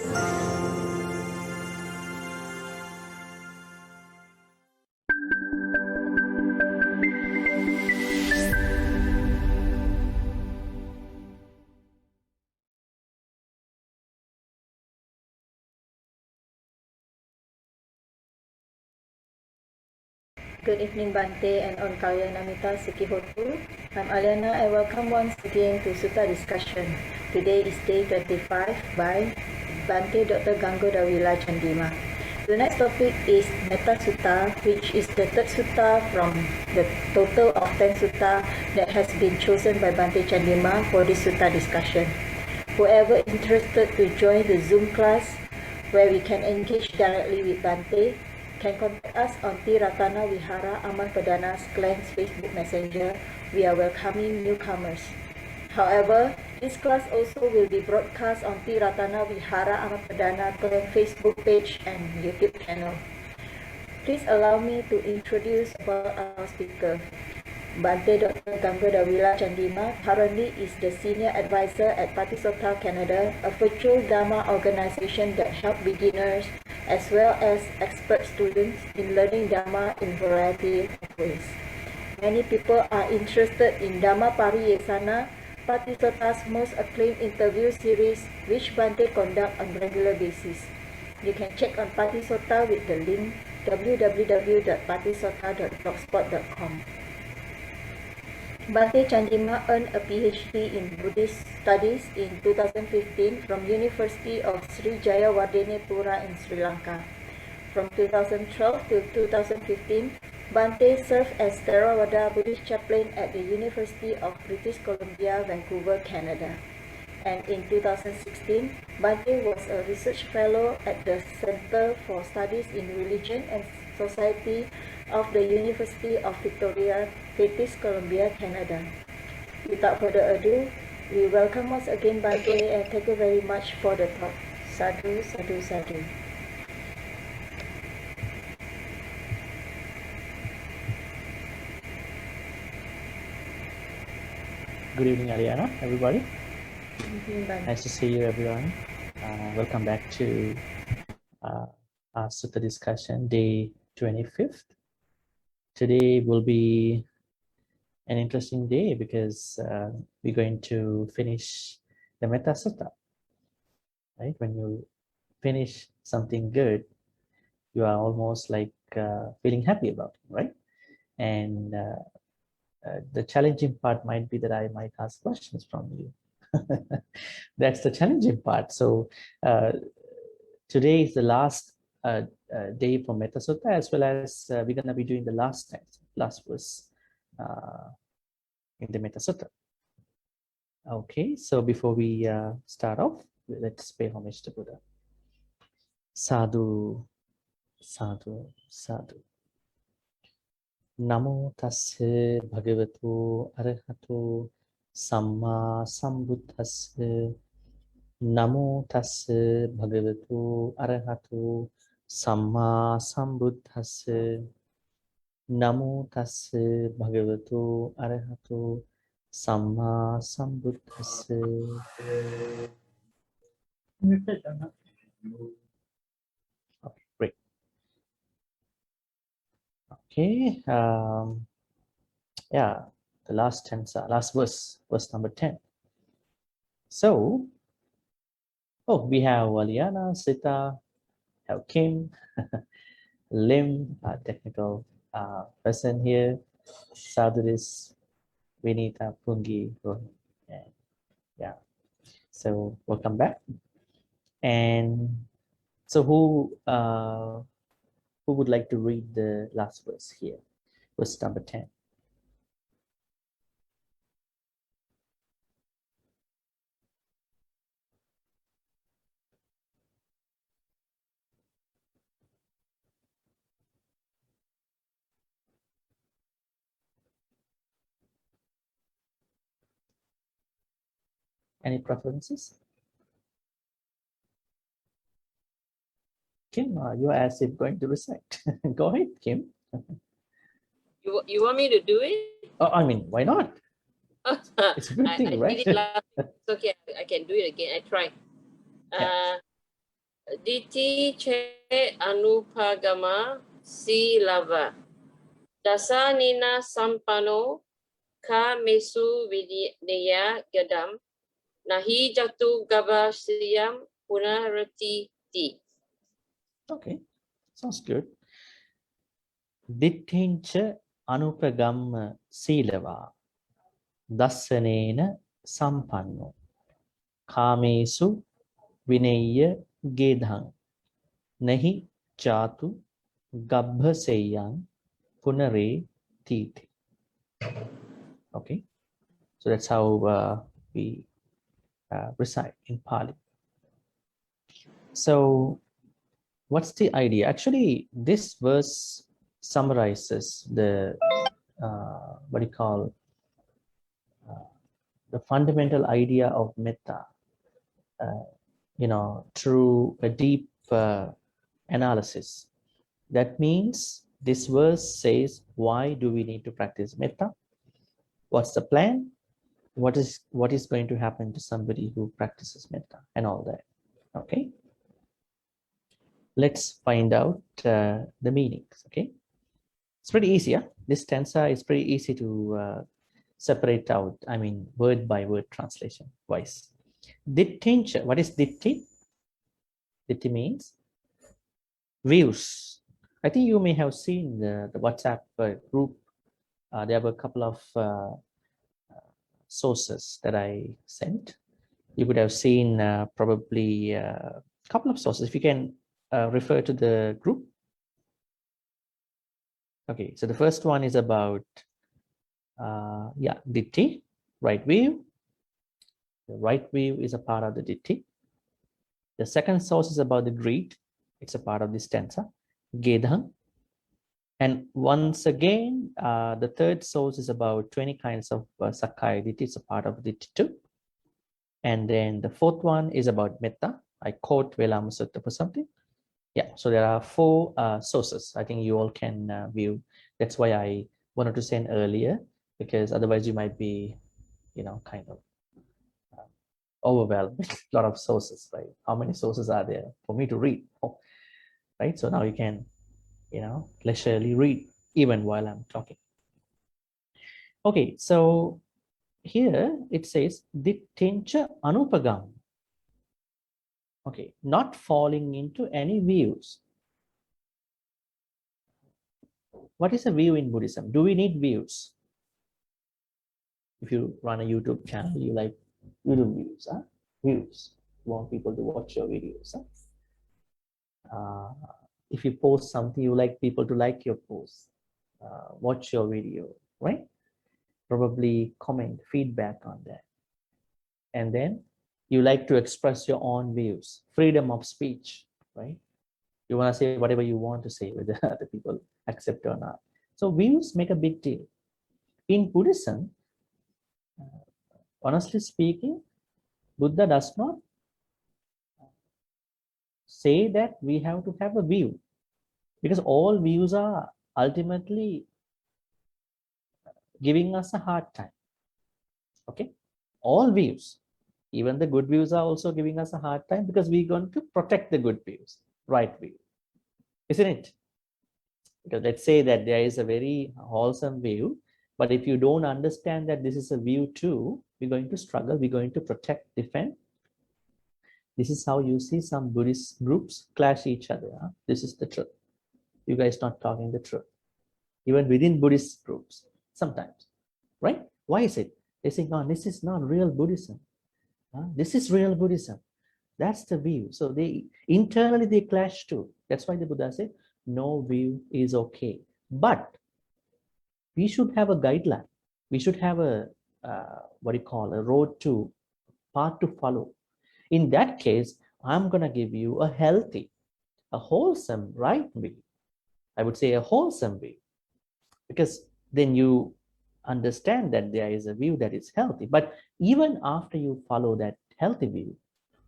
Good evening, Bhante and all Kalyanamita Sukihotu. I'm Aliana and welcome once again to Sutta discussion. Today is day 25 by Bhante Dr. Gangodawila Chandima. The next topic is Metta Sutta, which is the third sutta from the total of 10 sutta that has been chosen by Bhante Chandima for this sutta discussion. Whoever interested to join the Zoom class where we can engage directly with Bhante can contact us on Ti-Ratana Vihara Aman Perdana's Clan's Facebook Messenger. We are welcoming newcomers. However, this class also will be broadcast on Ti-Ratana Vihara Aman Perdana Clan Facebook page and YouTube channel. Please allow me to introduce our speaker. Bhante Dr. Gangodawila Chandima currently is the Senior Advisor at Sutta Canada, a virtual Dharma organization that helps beginners as well as expert students in learning Dharma in variety of ways. Many people are interested in Dhamma Pariyesana, Sutta's most acclaimed interview series, which Bhante conducts on regular basis. You can check on Sutta with the link www.patisutta.blogspot.com. Bhante Chandima earned a PhD in Buddhist Studies in 2015 from University of Sri Jayawardenepura in Sri Lanka. From 2012 to 2015, Bhante served as Theravada Buddhist chaplain at the University of British Columbia, Vancouver, Canada. And in 2016, Bhante was a research fellow at the Center for Studies in Religion and Society of the University of Victoria, British Columbia, Canada. Without further ado, we welcome once again Bhante and thank you very much for the talk. Sadhu, sadhu, sadhu. Good evening, Ariana, everybody. Good evening, Bhante. Nice to see you, everyone. Welcome back to our Sutta discussion, day 25th. Today will be an interesting day because we're going to finish the Metta Sutta. Right? When you finish something good, you are almost like feeling happy about it, right? And the challenging part might be that I might ask questions from you. That's the challenging part. So today is the last day for Metta Sutta, as well as we're going to be doing the last verse in the Metta Sutta. Okay, so before we start off, let's pay homage to Buddha. Sadhu, sadhu, sadhu. Namo tassa bhagavato arahato samma sambuddhassa. Namo tassa bhagavato arahato samma sambuddhassa. Namo tassa bhagavato arahato samma sambuddhassa. Okay, great. Okay, yeah, the last verse, verse number 10. So, we have Waliana, Sita, have Kim, Lim, technical person here, Sadhuris, Vinita, Pungi, Rohit, and yeah. So welcome back. And so who would like to read the last verse here, verse number 10? Any preferences? Kim, you're as if going to recite. Go ahead, Kim. You want me to do it? Oh, I mean, why not? It's a good thing, I right? did it last week. It's okay, I can do it again. I try. Yeah. Diti che anupagama si lava. Dasanina sampano ka mesu vidya gadam. Nahi jatu gabasiyam punarati ti. Okay, sounds good. Dittincha anupagamma silava dassanena sampanno kamesu vinayya gedhang nahi chatu gabbhaseyang punare titi. Okay, so that's how we recite in Pali. So what's the idea? Actually, this verse summarizes the what do you call the fundamental idea of metta, through a deep analysis. That means this verse says, why do we need to practice metta? What's the plan? What is going to happen to somebody who practices metta and all that? Okay, let's find out the meanings. Okay, it's pretty easy. Yeah? This stanza is pretty easy to separate out. I mean, word by word translation wise. Dittincha. What is ditti? Ditti means views. I think you may have seen the WhatsApp group. There were a couple of sources that I sent. You could have seen probably a couple of sources. If you can refer to the group. Okay, so the first one is about, ditti, right view. The right view is a part of the ditti. The second source is about the greed. It's a part of the stanza. Gedham. And once again, the third source is about 20 kinds of Sakkaya Ditti. It's a part of Ditti too. And then the fourth one is about Metta. I quote Velama Sutta for something. Yeah, so there are four sources. I think you all can view. That's why I wanted to send earlier, because otherwise you might be, kind of overwhelmed with a lot of sources, right? How many sources are there for me to read? Oh, right, so now you can, leisurely read even while I'm talking. Okay, so here it says dittincha anupagam. Okay, not falling into any views. What is a view in Buddhism? Do we need views? If you run a YouTube channel, you like YouTube views, huh? Views. You want people to watch your videos. Huh? If you post something, you like people to like your post, watch your video, right? Probably comment, feedback on that. And then you like to express your own views, freedom of speech, right? You want to say whatever you want to say, whether other people accept or not. So views make a big deal. In Buddhism, honestly speaking, Buddha does not say that we have to have a view, because all views are ultimately giving us a hard time. Okay, all views, even the good views, are also giving us a hard time, because we're going to protect the good views, right view, isn't it? Because let's say that there is a very wholesome view, but if you don't understand that this is a view too, we're going to struggle, we're going to protect, defend. This is how you see some Buddhist groups clash each other. Huh? This is the truth. You guys not talking the truth. Even within Buddhist groups, sometimes, right? Why is it? They say, no, this is not real Buddhism. Huh? This is real Buddhism. That's the view. So they internally they clash too. That's why the Buddha said, no view is okay. But we should have a guideline. We should have a a road to, path to follow. In that case, I'm gonna give you a healthy, a wholesome, right way. I would say a wholesome way, because then you understand that there is a view that is healthy. But even after you follow that healthy view,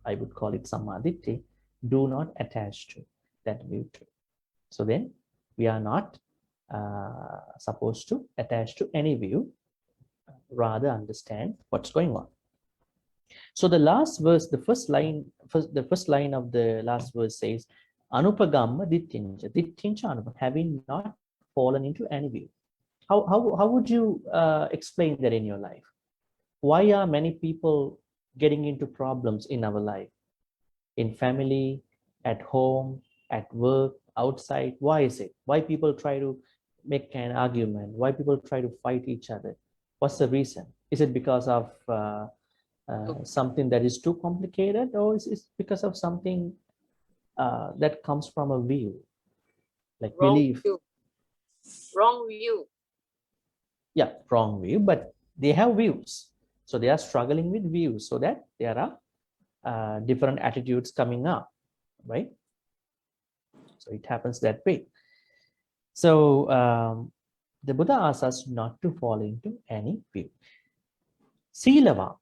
I would call it samadhi, do not attach to that view too. So then we are not supposed to attach to any view, rather understand what's going on. So the last verse, the first line of the last verse says, Anupagamma dittinja, dittinja anupa, having not fallen into any view. How would you explain that in your life? Why are many people getting into problems in our life? In family, at home, at work, outside? Why is it? Why people try to make an argument? Why people try to fight each other? What's the reason? Is it because of something that is too complicated, or is it because of something that comes from a view, like Wrong belief? view. Wrong view. Yeah, wrong view, but they have views. So they are struggling with views, so that there are different attitudes coming up, right? So it happens that way. So the Buddha asks us not to fall into any view. Silava,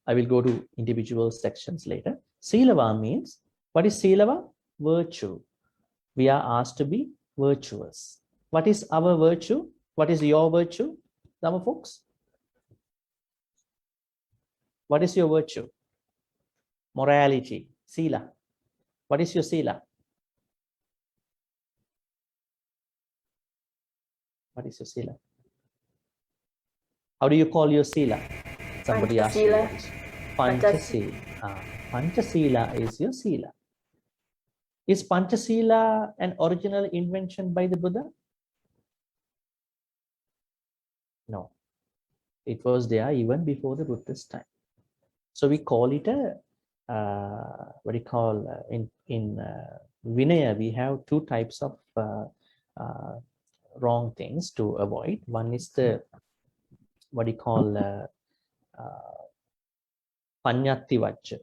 I will go to individual sections later. Silava means, what is Silava? Virtue. We are asked to be virtuous. What is our virtue? What is your virtue, Dhamma folks? What is your virtue? Morality, sila. What is your sila? What is your sila? How do you call your sila? Somebody asked you. Panchasila. Panchasila. Panchasila is your sila. Is Panchasila an original invention by the Buddha? No. It was there even before the Buddha's time. So we call it a what do you call in Vinaya, we have two types of wrong things to avoid. One is the what do you call Panyati Vajja,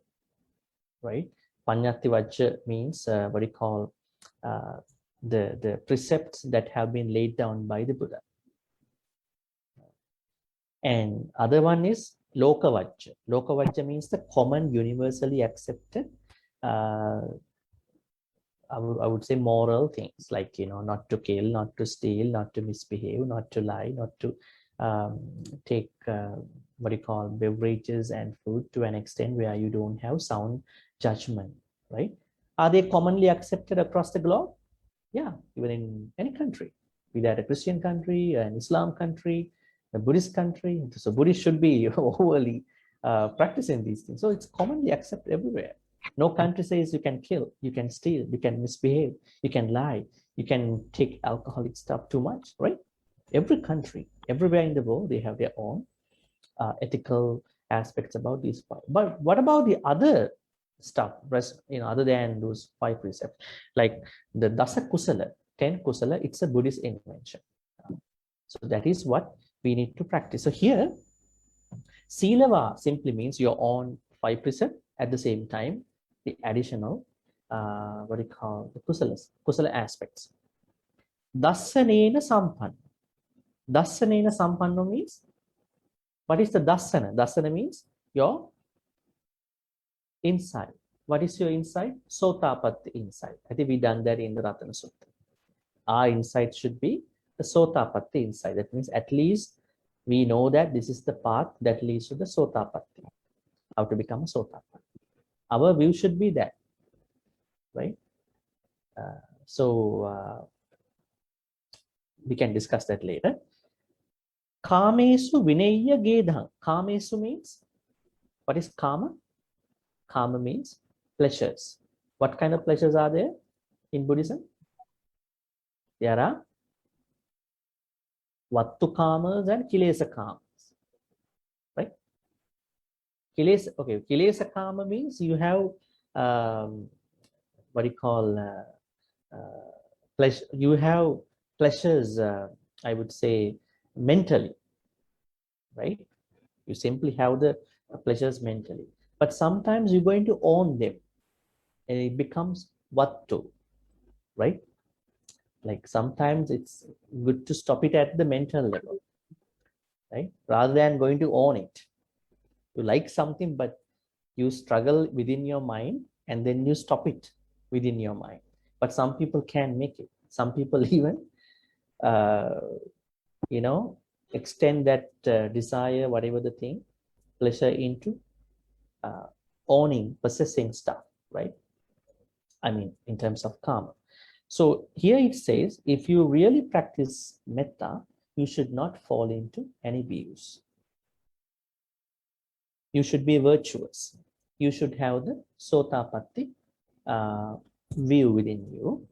right? Panyati Vajja means what do you call the precepts that have been laid down by the Buddha. And other one is Lokavajja. Lokavajja means the common, universally accepted I would say moral things, like, not to kill, not to steal, not to misbehave, not to lie, not to take what do you call beverages and food to an extent where you don't have sound judgment, right? Are they commonly accepted across the globe? Yeah, even in any country, be that a Christian country, an Islam country, a Buddhist country. So Buddhists should be overly practicing these things. So it's commonly accepted everywhere. No country says you can kill, you can steal, you can misbehave, you can lie, you can take alcoholic stuff too much, right? Every country, everywhere in the world, they have their own ethical aspects about these five. But what about the other stuff, other than those 5 precepts, like the Dasa Kusala, 10 Kusala? It's a Buddhist invention. So that is what we need to practice. So here, Silava simply means your own 5 precepts, at the same time the additional what do you call the kusala aspects. Dasanena sampanna. Dasanena sampanna means, what is the dasana? Dasana means your insight. What is your insight? Sotapatti insight. I think we done that in the Ratana Sutta. Our insight should be the Sotapatti insight. That means at least we know that this is the path that leads to the Sotapatti. How to become a Sotapatti. Our view should be that, right? We can discuss that later. Kamesu vinaya gedhang. Kamesu means, what is kama? Kama means pleasures. What kind of pleasures are there in Buddhism? There are Vattu kamas and Kilesa kamas, right? Kilesa kama means you have what do you call pleasure. You have pleasures, I would say, mentally, right? You simply have the pleasures mentally, but sometimes you're going to own them and it becomes vattu, right? Like sometimes it's good to stop it at the mental level, right? Rather than going to own it. You like something, but you struggle within your mind and then you stop it within your mind. But some people can make it. Some people even extend that desire, whatever the thing, pleasure, into owning, possessing stuff, right? I mean, in terms of karma. So here it says, if you really practice metta, you should not fall into any views. You should be virtuous. You should have the sotapatti view within you.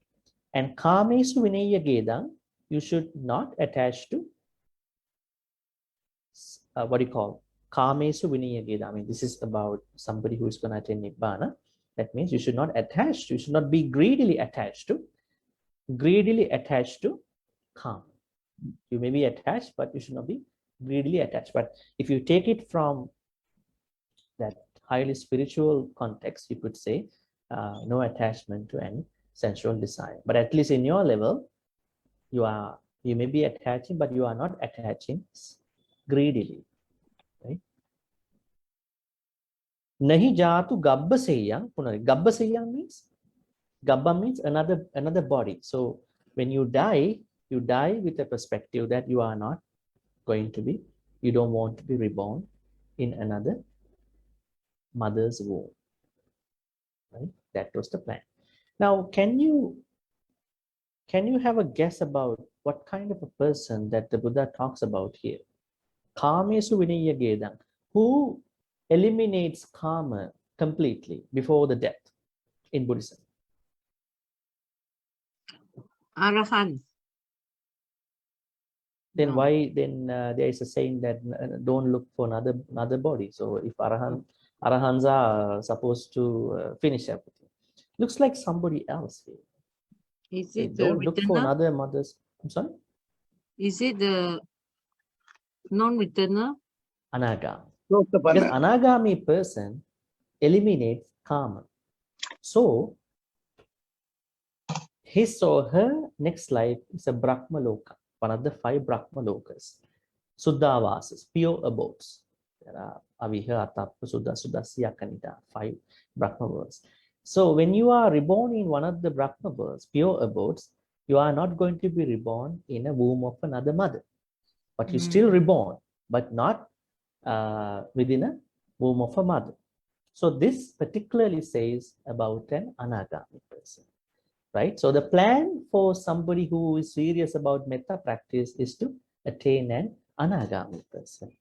And kamesu vinaya gedam, you should not attach to what do you call kamesu vinaya gedam. I mean, this is about somebody who is going to attain nibbana. That means you should not attach, you should not be greedily attached to karma. You may be attached, but you should not be greedily attached. But if you take it from that highly spiritual context, you could say no attachment to any sensual desire. But at least in your level, you may be attaching, but you are not attaching greedily. Right? Nahi jatu gabba seyang. Gabba seyang means another body. So when you die with a perspective that you are not going to be, you don't want to be reborn in another mother's womb. Right? That was the plan. Now, can you have a guess about what kind of a person that the Buddha talks about here? Kamesu vinaya gedam. Who eliminates karma completely before the death in Buddhism? Arahant. Then No. why there is a saying that don't look for another body. So if arahants are supposed to finish everything, looks like somebody else here. Is So it the don't look for returner? another mother's. I'm sorry. Is it the non-returner? Anagami. Because anagami person eliminates karma. So his or her next life is a Brahma Loka, one of the 5 Brahma Lokas. Suddhavasas, pure abodes. There are Aviha, Atappa, Suddha, Suddhasya, Kanita, 5 Brahma worlds. So when you are reborn in one of the Brahma worlds, pure abodes, you are not going to be reborn in a womb of another mother. But you still reborn, but not within a womb of a mother. So this particularly says about an anagami person. Right? So the plan for somebody who is serious about metta practice is to attain an anagami person.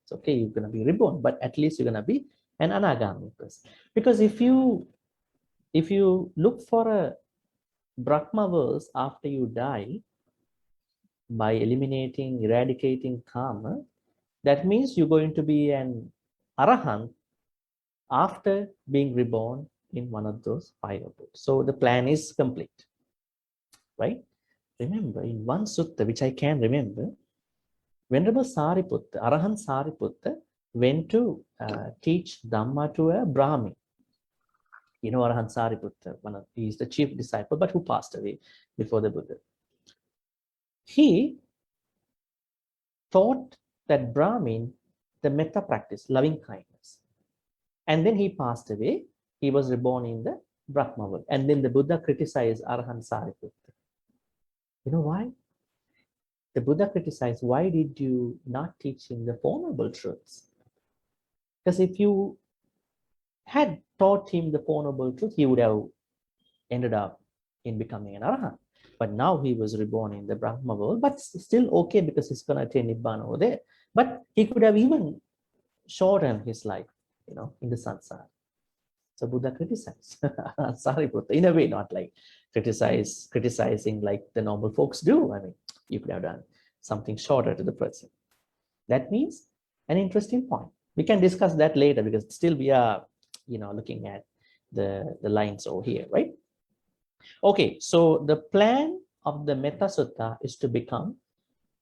It's okay, you're going to be reborn, but at least you're going to be an anagami person. Because if you look for a Brahma verse after you die by eradicating karma, that means you're going to be an arahant after being reborn in one of those 5 abodes. So the plan is complete. Right? Remember, in one sutta, which I can remember, Venerable Sariputta, Arahant Sariputta, went to teach Dhamma to a Brahmin. You know Arahant Sariputta, he is the chief disciple, but who passed away before the Buddha. He taught that Brahmin the metta practice, loving kindness. And then he passed away. He was reborn in the Brahma world. And then the Buddha criticized Arahant Sariputta. You know why? The Buddha criticized, why did you not teach him the Four Noble Truths? Because if you had taught him the Four Noble Truths, he would have ended up in becoming an Arahant. But now he was reborn in the Brahma world, but still okay because he's going to attain Nibbana over there. But he could have even shortened his life, in the samsara. So Buddha criticized Sariputta, in a way, not like criticizing like the normal folks do. I mean, you could have done something shorter to the person. That means an interesting point. We can discuss that later because still we are, looking at the lines over here, right? Okay, so the plan of the Metta Sutta is to become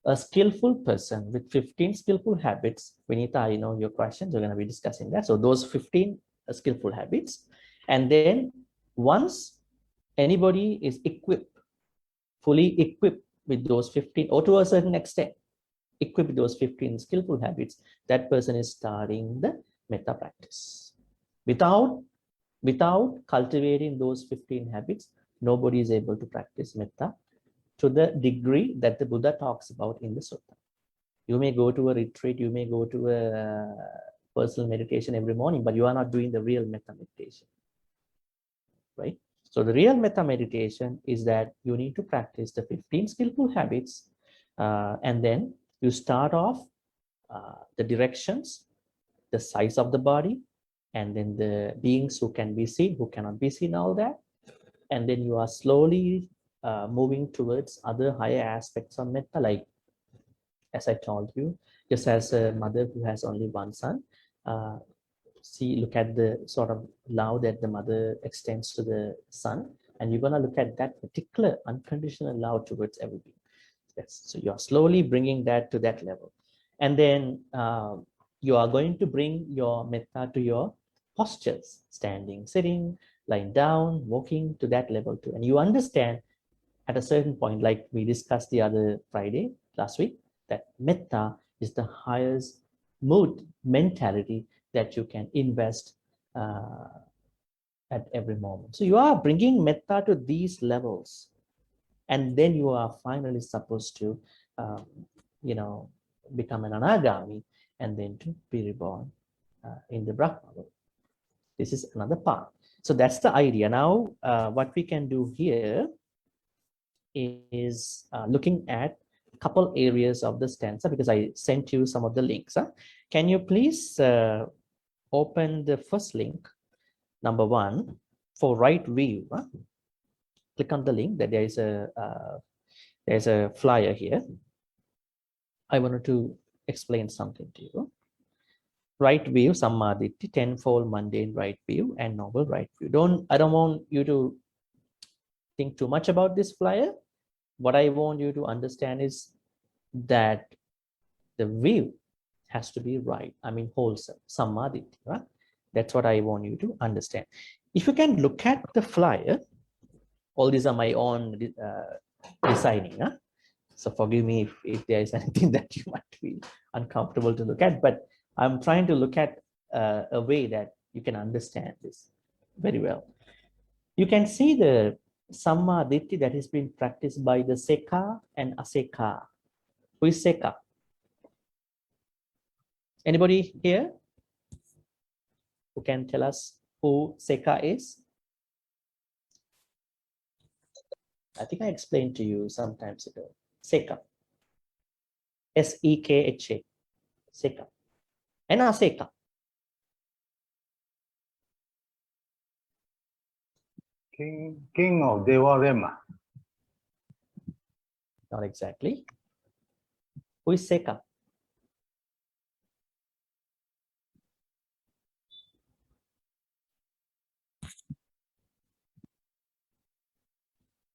a skillful person with 15 skillful habits. Vinita, I know your questions. We're going to be discussing that. So those 15 skillful habits. And then once anybody is fully equipped with those 15, or to a certain extent, equipped with those 15 skillful habits, that person is starting the metta practice. Without cultivating those 15 habits, nobody is able to practice metta to the degree that the Buddha talks about in the sutta. You may go to a retreat, you may go to a personal meditation every morning, but you are not doing the real metta meditation, right? So the real metta meditation is that you need to practice the 15 skillful habits, and then you start off the directions, the size of the body, and then the beings who can be seen, who cannot be seen, all that. And then you are slowly moving towards other higher aspects of metta, like, as I told you, just as a mother who has only one son, look at the sort of love that the mother extends to the son, and you're going to look at that particular unconditional love towards everything. Yes. So you're slowly bringing that to that level. And then you are going to bring your metta to your postures, standing, sitting, lying down, walking, to that level too. And you understand at a certain point, like we discussed the other Friday, last week, that metta is the highest mood mentality that you can invest at every moment. So you are bringing metta to these levels, and then you are finally supposed to, become an anagami, and then to be reborn in the Brahma world. This is another part. So that's the idea. Now, what we can do here is looking at a couple areas of the stanza, because I sent you some of the links. Can you please open the first link, number 1, for right view? Click on the link. That there's a flyer here. I wanted to explain something to you. Right view, Sammaditthi, tenfold mundane right view, and noble right view. I don't want you to think too much about this flyer. What I want you to understand is that the view has to be right. I mean, wholesome, Sammaditthi, right? That's what I want you to understand. If you can look at the flyer, all these are my own designing. So forgive me if there is anything that you might be uncomfortable to look at, but I'm trying to look at a way that you can understand this very well. You can see the Sammaditthi that has been practiced by the Seka and Aseka. Who is Seka? Anybody here who can tell us who Seka is? I think I explained to you some times ago. Seka. S-E-K-H-A. Seka. And Aseka. King of Devarema. Not exactly. Who is Seka?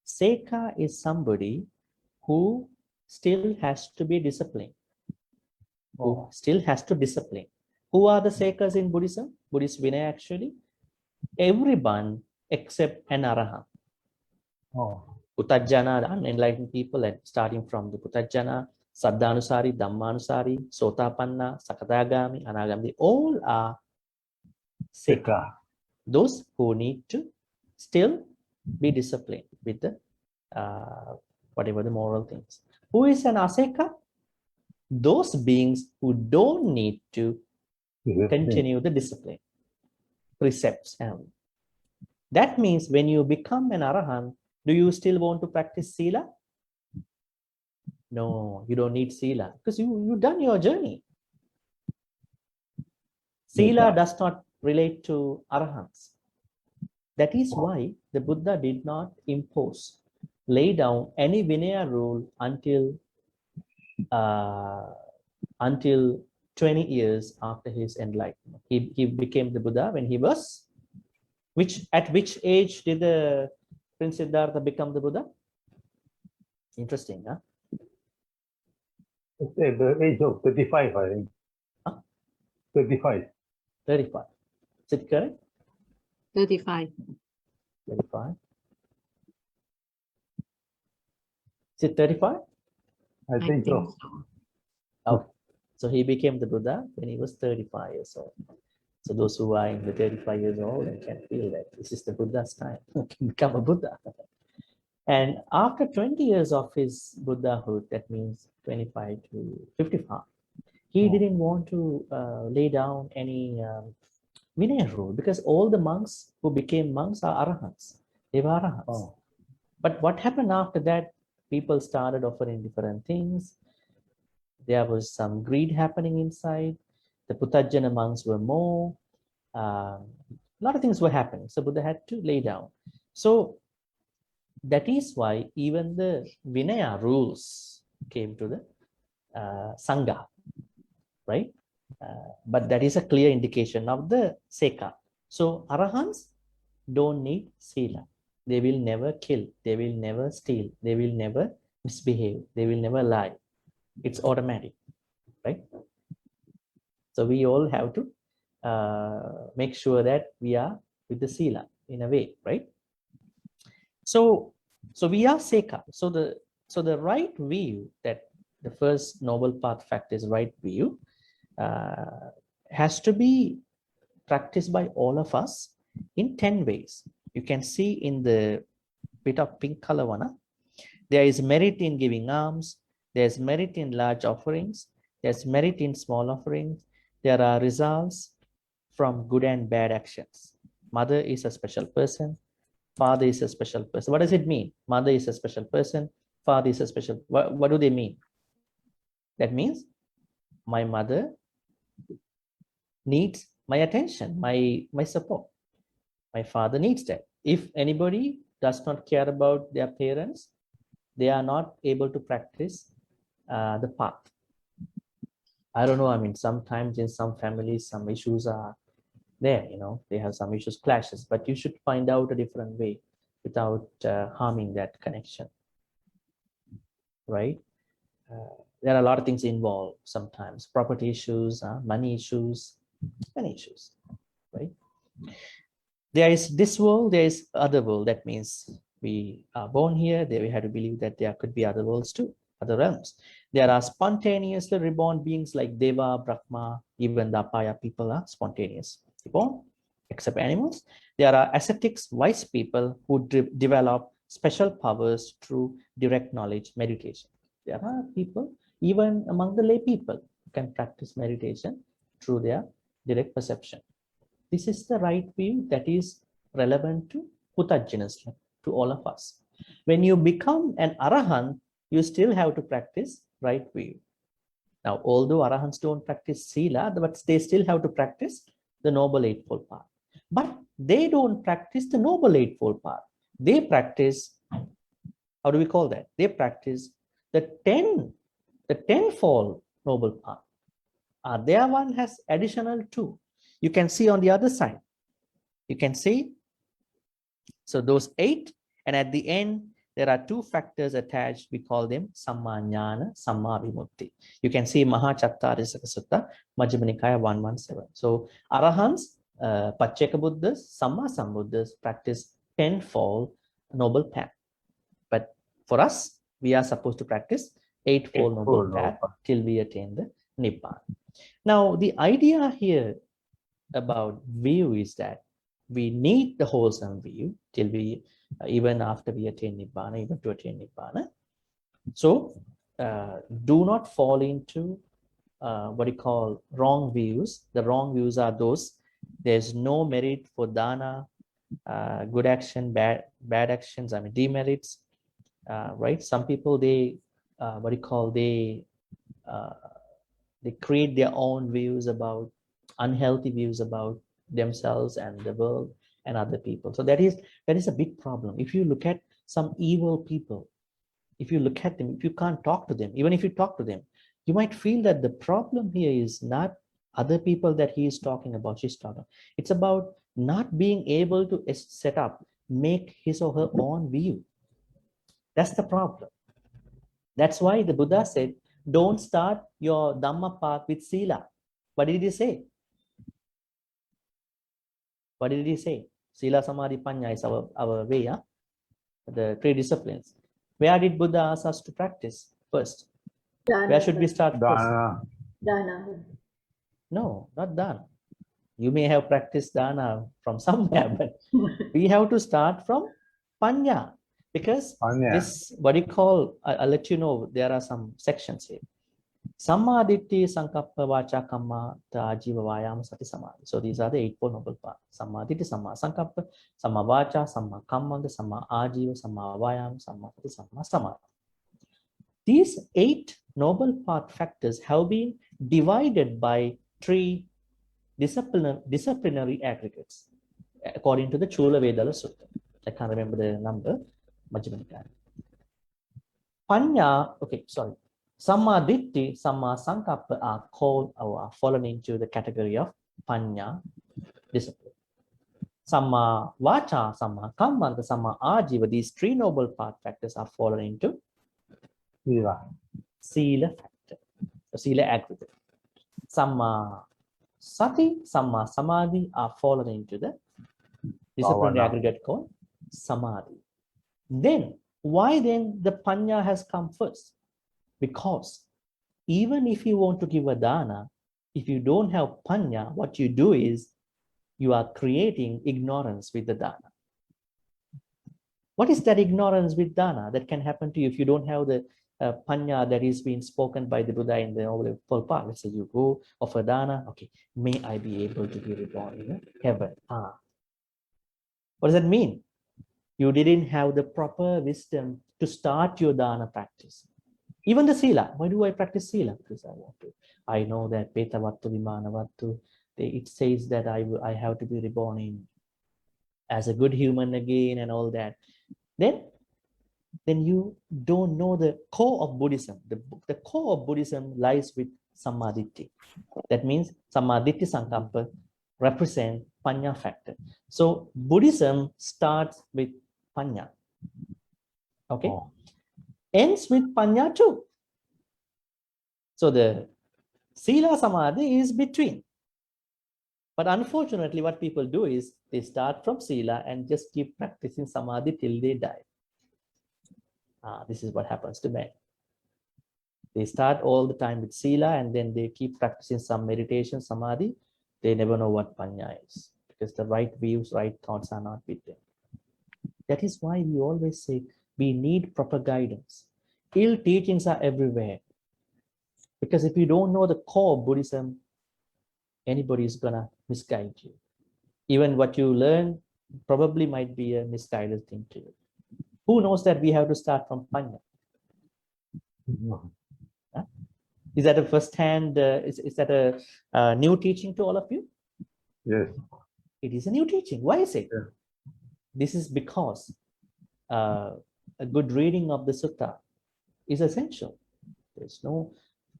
Seka is somebody who still has to be disciplined. Who still has to discipline. Who are the Sekas in Buddhism? Buddhist Vinaya, actually. Everyone except an Arahant. Putajjana, the unenlightened people, and starting from the Putajjana, Saddhanusari, Dhammanusari, Sotapanna, Sakadagami, Anagami, they all are Seka. Those who need to still be disciplined with the whatever the moral things. Who is an Aseka? Those beings who don't need to continue the discipline, precepts. That means when you become an Arahant, do you still want to practice Sila? No, you don't need Sila because you've done your journey. Sila does not relate to Arahants. That is why the Buddha did not lay down any Vinaya rule until 20 years after his enlightenment. He became the Buddha when he was, at which age did the Prince Siddhartha become the Buddha? Interesting, huh? At the age of 35, I think. Huh? 35. 35. Is it correct? 35. 35. Is it 35? I think so. Okay. So he became the Buddha when he was 35 years old. So those who are in the 35 years old and can feel that this is the Buddha's time, can become a Buddha. And after 20 years of his Buddhahood, that means 25 to 55, He Oh. didn't want to lay down any Vinaya rule, because all the monks who became monks are arahants. They were arahants. Oh. But what happened after that? People started offering different things. There was some greed happening inside. The Putajjana monks were more. A lot of things were happening. So Buddha had to lay down. So that is why even the Vinaya rules came to the Sangha, right? But that is a clear indication of the Seka. So Arahants don't need Sila. They will never kill. They will never steal. They will never misbehave. They will never lie. It's automatic, right? So we all have to make sure that we are with the Sila in a way, right? So we are Seka. So the right view, that the first noble path fact is right view, has to be practiced by all of us in 10 ways. You can see in the bit of pink color one, there is merit in giving alms, there's merit in large offerings, there's merit in small offerings, there are results from good and bad actions. Mother is a special person, father is a special person. What does it mean? Mother is a special person, father is a special, what do they mean? That means my mother needs my attention, my support. My father needs that. If anybody does not care about their parents, they are not able to practice the path. I don't know. I mean, sometimes in some families, some issues are there, they have some issues, clashes, but you should find out a different way without harming that connection, right? There are a lot of things involved sometimes, property issues, money issues, many issues, right? There is this world, there is other world. That means we are born here, we have to believe that there could be other worlds too, other realms. There are spontaneously reborn beings like Deva, Brahma, even the Apaya people are spontaneous reborn, except animals. There are ascetics, wise people who develop special powers through direct knowledge, meditation. There are people, even among the lay people, who can practice meditation through their direct perception. This is the right view that is relevant to Putajjanas, to all of us. When you become an Arahant, you still have to practice right view. Now, although Arahants don't practice Sila, but they still have to practice the Noble Eightfold Path. But they don't practice the Noble Eightfold Path. They practice, how do we call that? They practice the tenfold Noble Path. Their one has additional 2. You can see on the other side. You can see, so those 8, and at the end, there are 2 factors attached. We call them Samma Jnana, Samma Vimutti. You can see Maha Chattarisaka Sutta, Majjhima Nikaya 117. So Arahants, Pacceka Buddhas, Samma Sambuddhas practice tenfold noble path. But for us, we are supposed to practice eightfold noble path till we attain the Nibbana. Now, the idea here about view is that we need the wholesome view till we, even after we attain Nibbana, even to attain Nibbana. So do not fall into what you call wrong views. The wrong views are those, there's no merit for dana, good action, bad actions, I mean demerits, right? Some people, they, what you call, they create their own views about, unhealthy views about themselves and the world and other people. So that is a big problem. If you look at some evil people, if you look at them, if you can't talk to them, even if you talk to them, you might feel that the problem here is not other people that he is talking about, she's talking. It's about not being able to set up, make his or her own view. That's the problem. That's why the Buddha said, don't start your Dhamma path with Sila. What did he say? What did he say? Sila, Samadhi, Panya is our way, the 3 disciplines. Where did Buddha ask us to practice first? Dana. Where should we start first? Dana. No, not dana. You may have practiced dana from somewhere, but we have to start from Panya. Because this, what you call, I'll let you know, there are some sections here. Sammaditthi, Sankappa, Vacha, Kamma, Ajiva, Vayama, Sati, Samadhi. So these are the Eightfold Noble Paths. Sammaditthi, Samma Sankappa, Samma Vacha, Samma Kamma, Samma Ajiva, Samma Vayama, Samma Sati, Samma Samadhi. These 8 Noble Path factors have been divided by 3 disciplinary aggregates according to the Chula Vedala Sutta. I can't remember the number. Majjhima Nikaya. Panya, okay, sorry. Samma Ditti, Samma Sankappa are called or are fallen into the category of Panya discipline. Samma Vacha, Samma Kamma, Samma Ajiva, these 3 Noble Path factors are fallen into Sila. Sila factor, the Sila aggregate. Samma Sati, Samma Samadhi are fallen into the disciplinary Bhavana. aggregate called Samadhi. Then, why then the Panya has come first? Because even if you want to give a dana, if you don't have Panya, what you do is you are creating ignorance with the dana. What is that ignorance with dana that can happen to you if you don't have the Panya that is being spoken by the Buddha in the Noble Path? Let's say you go offer dana, okay, may I be able to be reborn in heaven. What does that mean? You didn't have the proper wisdom to start your dana practice. Even the sila. Why do I practice sila? Because I want to. I know that petavattu vimanavattu. It says that I have to be reborn in as a good human again and all that. Then you don't know the core of Buddhism. The core of Buddhism lies with Sammaditthi. That means Sammaditthi Sankappa represent Panya factor. So Buddhism starts with Panya. Okay? Oh. Ends with Panya too. So the Sila Samadhi is between. But unfortunately, what people do is they start from Sila and just keep practicing Samadhi till they die. This is what happens to men. They start all the time with Sila and then they keep practicing some meditation, Samadhi. They never know what Panya is because the right views, right thoughts are not with them. That is why we always say we need proper guidance. Ill teachings are everywhere. Because if you don't know the core of Buddhism, anybody is gonna misguide you. Even what you learn probably might be a misguided thing to you. Who knows that we have to start from Panya? Huh? Is that a first-hand, is that a new teaching to all of you? Yes. It is a new teaching. Why is it? Yeah. This is because a good reading of the sutta is essential. There's no,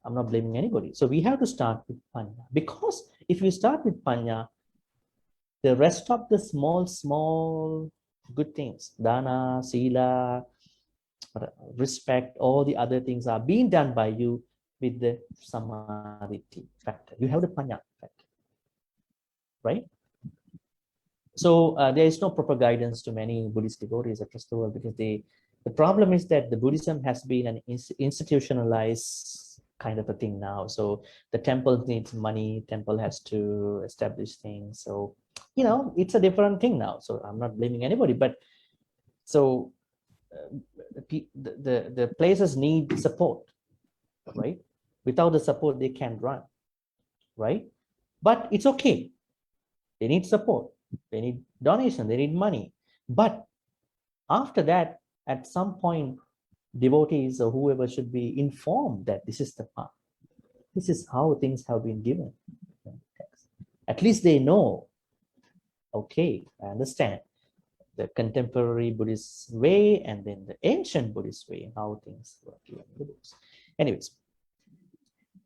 I'm not blaming anybody. So we have to start with Panya. Because if you start with Panya, the rest of the small good things, dana, sila, respect, all the other things are being done by you with the samadhi factor. You have the Panya factor, right? So there is no proper guidance to many Buddhist devotees across the world because the problem is that the Buddhism has been an institutionalized kind of a thing now. So the temple needs money, temple has to establish things. So, you know, it's a different thing now. So I'm not blaming anybody, but so the places need support, right? Without the support, they can't run, right? But it's okay. They need support. They need donation. They need money. But after that, at some point, devotees or whoever should be informed that this is the path. This is how things have been given. At least they know, okay, I understand the contemporary Buddhist way and then the ancient Buddhist way, how things were given in the books. Anyways,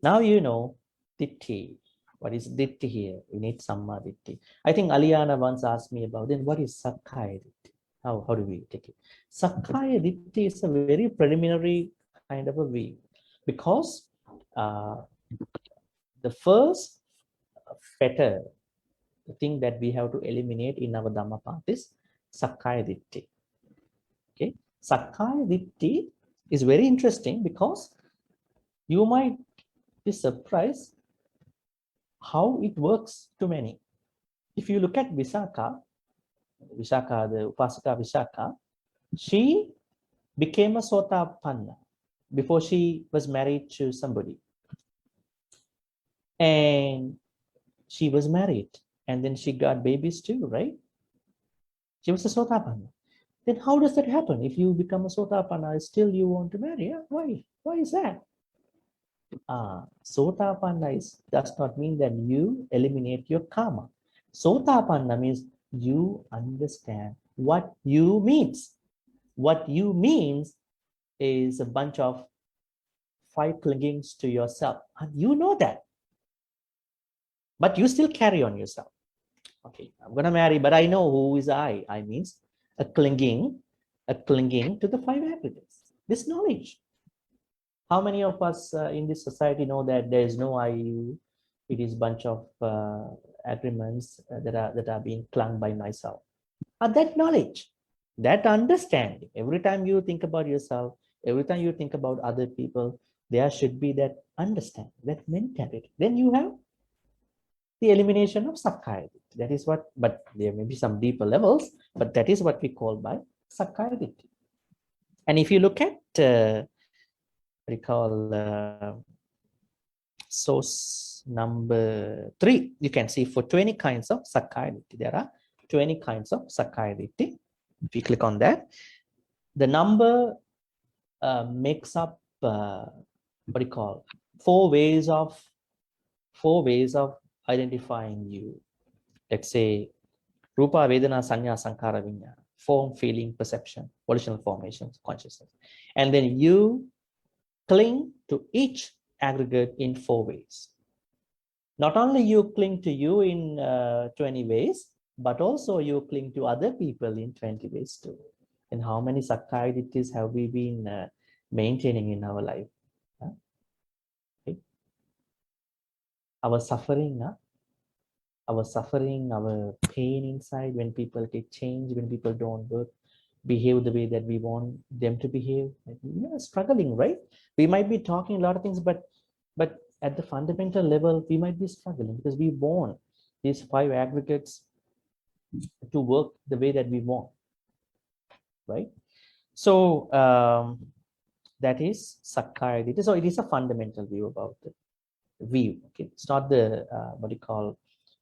now you know Ditti. What is Ditti here? We need Samma Ditti. I think Aliana once asked me about then what is Sakkaya Ditti? How do we take it? Sakkaya Ditti is a very preliminary kind of a view because the first fetter, the thing that we have to eliminate in our Dhamma path is Sakkaya Ditti. Okay, Sakkaya Ditti is very interesting because you might be surprised how it works to many. If you look at Visakha, the Upasaka Visakha, she became a Sotapanna before she was married to somebody. and she was married, and then she got babies too, right? She was a Sotapanna. Then how does that happen? If you become a Sotapanna, still you want to marry? Yeah? Why? Why is that? Sotapanna does not mean that you eliminate your karma. Sotapanna means you understand what you means. What you means is a bunch of 5 clingings to yourself. And you know that. But you still carry on yourself. Okay, I'm going to marry, but I know who is I. I means a clinging to the 5 aggregates. This knowledge. How many of us in this society know that there is no I, you? It is bunch of agreements that are being clung by myself. That knowledge, that understanding. Every time you think about yourself, every time you think about other people, there should be that understanding, that mentality. Then you have the elimination of Sakkaya. That is what, but there may be some deeper levels, but that is what we call by Sakkaya. And if you look at source number 3, you can see for 20 kinds of Sakkaya. There are 20 kinds of Sakkaya. If you click on that, the number makes up four ways of identifying you. Let's say Rupa, Vedana, Sanya, Sankara, Vinyana, form, feeling, perception, volitional formations, consciousness. And then you cling to each aggregate in 4 ways. Not only you cling to you in 20 ways, but also you cling to other people in 20 ways too. And how many Sakkaya ditthis have we been maintaining in our life? Okay. Our suffering, our pain inside when people get changed, when people don't work, behave the way that we want them to behave. We are struggling, right? We might be talking a lot of things, but at the fundamental level, we might be struggling because we want these 5 aggregates to work the way that we want, right? So that is Sakkaya Ditthi. So it is a fundamental view about the view. Okay, it's not the what you call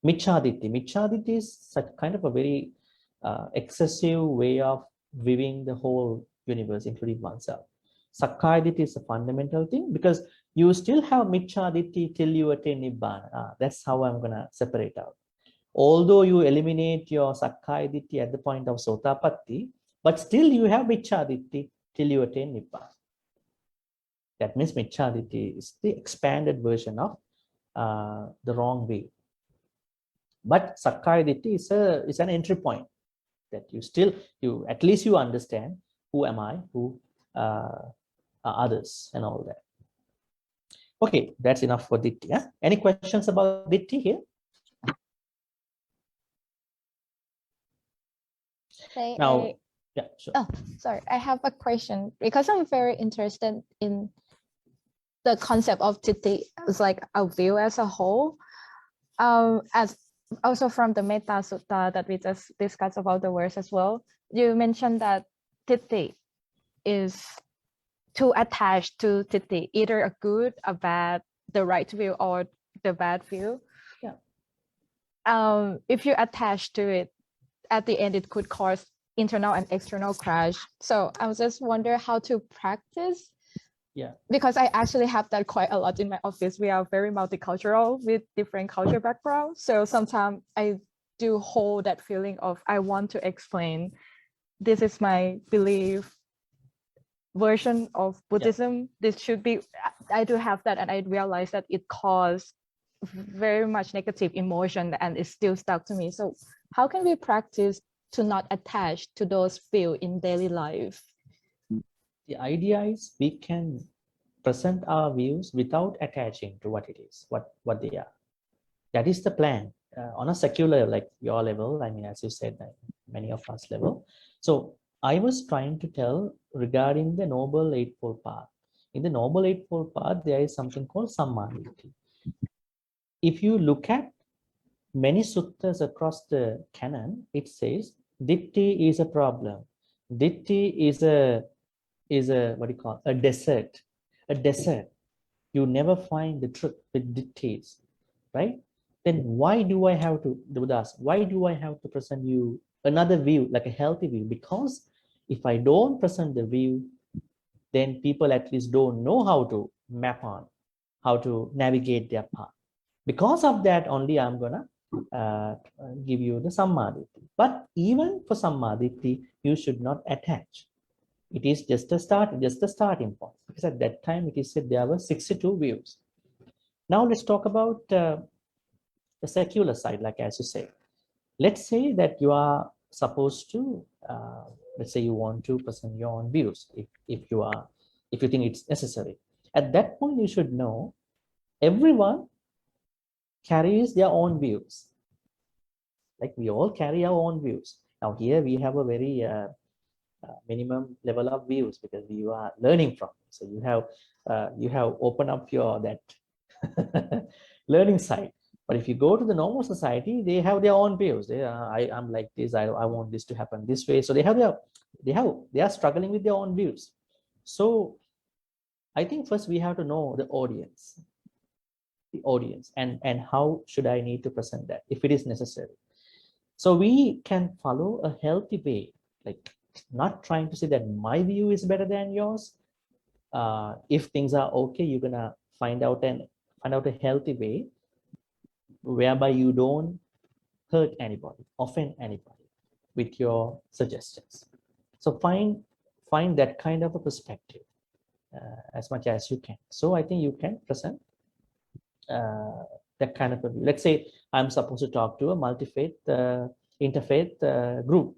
Micchaditti. Micchaditti is such kind of a very excessive way of viewing the whole universe, including oneself. Sakkaya Ditthi is a fundamental thing because you still have Micchaditti till you attain Nibbana. That's how I'm going to separate out. Although you eliminate your Sakkaya Ditthi at the point of Sotapatti, but still you have Micchaditti till you attain Nibbana. That means Micchaditti is the expanded version of the wrong way. But Sakkaya Ditthi is an entry point that you at least you understand who am I, who are others, and all that. Okay, that's enough for Ditthi. Yeah? Any questions about Ditthi here? Now, yeah, sure. Oh, sorry. I have a question because I'm very interested in the concept of Titi as like a view as a whole. As also from the Metta Sutta that we just discussed about the verse as well, you mentioned that Titi is too attached to Titi, either a good, a bad, the right view or the bad view. Yeah. If you attach to it, at the end it could cause internal and external crash. So I was just wondering how to practice. Yeah. Because I actually have that quite a lot in my office. We are very multicultural with different culture backgrounds. So sometimes I do hold that feeling of I want to explain, this is my belief version of Buddhism. Yeah. This should be, I do have that, and I realize that it caused very much negative emotion and it's still stuck to me. So how can we practice to not attach to those feelings in daily life? The idea is we can present our views without attaching to what it is, what they are. That is the plan on a secular, like your level. I mean, as you said, many of us level. So I was trying to tell regarding the Noble Eightfold Path. In the Noble Eightfold Path, there is something called Sammaditthi. If you look at many suttas across the canon, it says Ditti is a problem. Ditti is a what do you call a desert. A desert. You never find the truth with dittis. right? Then why do I have to, the Buddha asks, why do I have to present you another view, like a healthy view? Because if I don't present the view, then people at least don't know how to map on, how to navigate their path. Because of that only, I'm gonna give you the Sammaditi. But even for Sammaditi, you should not attach. It is just a starting point. Because at that time, it is said there were 62 views. Now let's talk about the secular side, like as you say. Let's say that you are supposed to, let's say you want to present your own views, if you think it's necessary. At that point, you should know everyone carries their own views. Like we all carry our own views. Now here we have a very minimum level of views because we are learning from. So you have opened up your that learning side. But if you go to the normal society, they have their own views. I'm like this. I want this to happen this way. So they are struggling with their own views. So I think first we have to know the audience, and how should I need to present that if it is necessary. So we can follow a healthy way, like not trying to say that my view is better than yours. If things are okay, you're gonna find out a healthy way whereby you don't hurt anybody, offend anybody with your suggestions. So find that kind of a perspective as much as you can. So I think you can present that kind of a view. Let's say I'm supposed to talk to a multi-faith, interfaith group,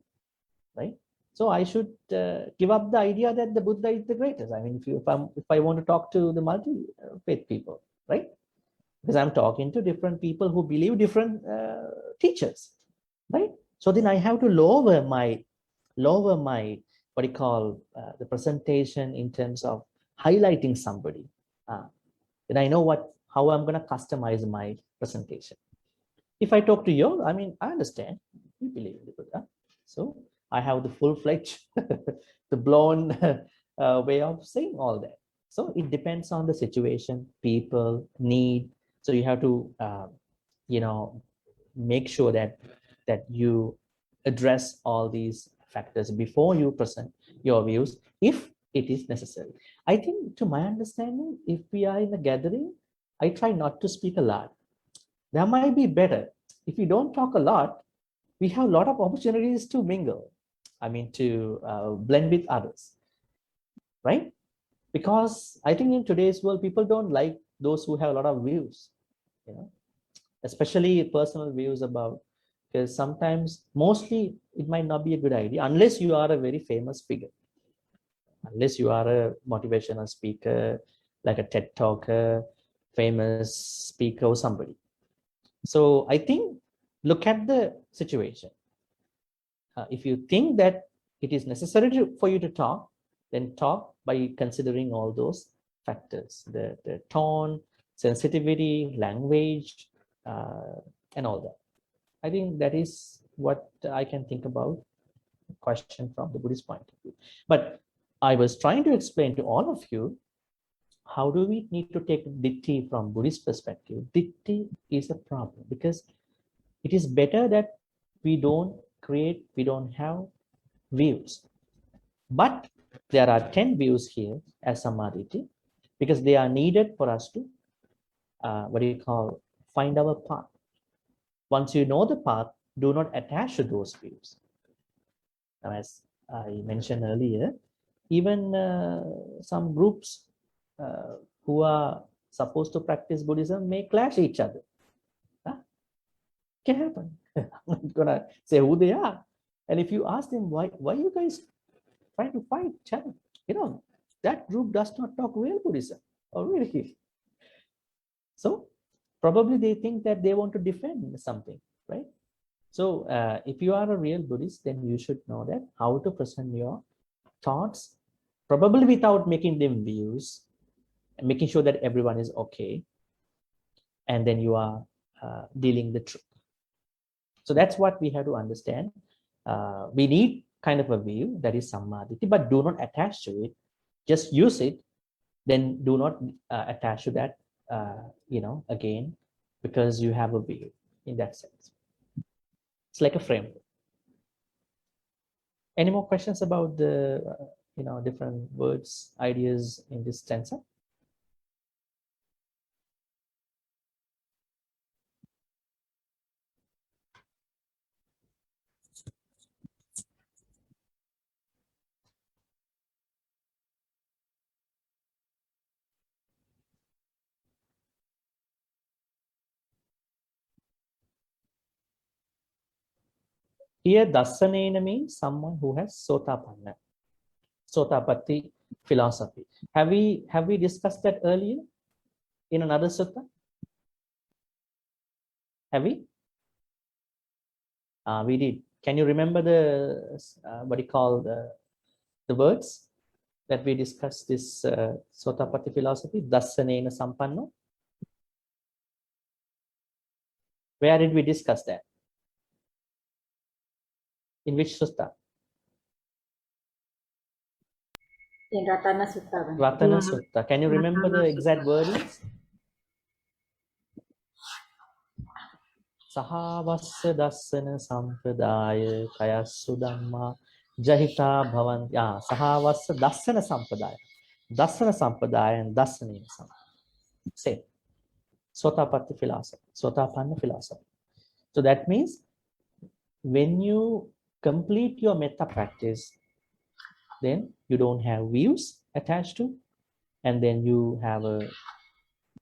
right? So I should give up the idea that the Buddha is the greatest. I mean, if I want to talk to the multi-faith people, right? Because I'm talking to different people who believe different teachers, right? So then I have to lower my what you call the presentation in terms of highlighting somebody. Then I know how I'm going to customize my presentation. If I talk to you, I mean, I understand you believe in the Buddha, so I have the full-fledged, the blown way of saying all that. So it depends on the situation, people, need. So you have to, make sure that you address all these factors before you present your views, if it is necessary. I think, to my understanding, if we are in a gathering, I try not to speak a lot. That might be better. If we don't talk a lot, we have a lot of opportunities to mingle. I mean, to blend with others, right? Because I think in today's world, people don't like those who have a lot of views, especially personal views about, because sometimes, mostly, it might not be a good idea unless you are a very famous figure, unless you are a motivational speaker, like a TED talker, famous speaker or somebody. So I think, look at the situation. If you think that it is necessary for you to talk, then talk by considering all those factors, the tone, sensitivity, language, and all that. I think that is what I can think about the question from the Buddhist point of view. But I was trying to explain to all of you, how do we need to take ditti from Buddhist perspective? Ditti is a problem because it is better that we don't have views. But there are 10 views here as Sammaditi because they are needed for us to, find our path. Once you know the path, do not attach to those views. Now, as I mentioned earlier, even some groups who are supposed to practice Buddhism may clash each other. Can happen. I'm not gonna say who they are. And if you ask them why you guys trying to fight each other, that group does not talk real Buddhism or really. So probably they think that they want to defend something, right? So if you are a real Buddhist, then you should know that how to present your thoughts, probably without making them views, and making sure that everyone is okay, and then you are dealing the truth. So that's what we have to understand. We need kind of a view that is Sammaditi, but do not attach to it. Just use it, then do not attach to that, again, because you have a view in that sense. It's like a framework. Any more questions about the different words, ideas in this stanza? Here, Dasanena means someone who has Sotapanna, Sotapatti philosophy. Have we discussed that earlier in another sutta? Have we? We did. Can you remember the what do you call the words that we discussed this Sotapatti philosophy? Dasanena Sampanno. Where did we discuss that? In which sutta? In Ratana Sutta. Bhante. Ratana Sutta. Can you remember the exact wordings? Sahavassa dassana sampradaya kayassu dhamma jahita bhavan. Yeah, Sahavassa dassana sampradaya. Dassana sampradaya and dasanena sampradaya. Same. Sotapatti philosophy. Sotapanna philosophy. So that means when you complete your metta practice, then you don't have views attached to, and then you have a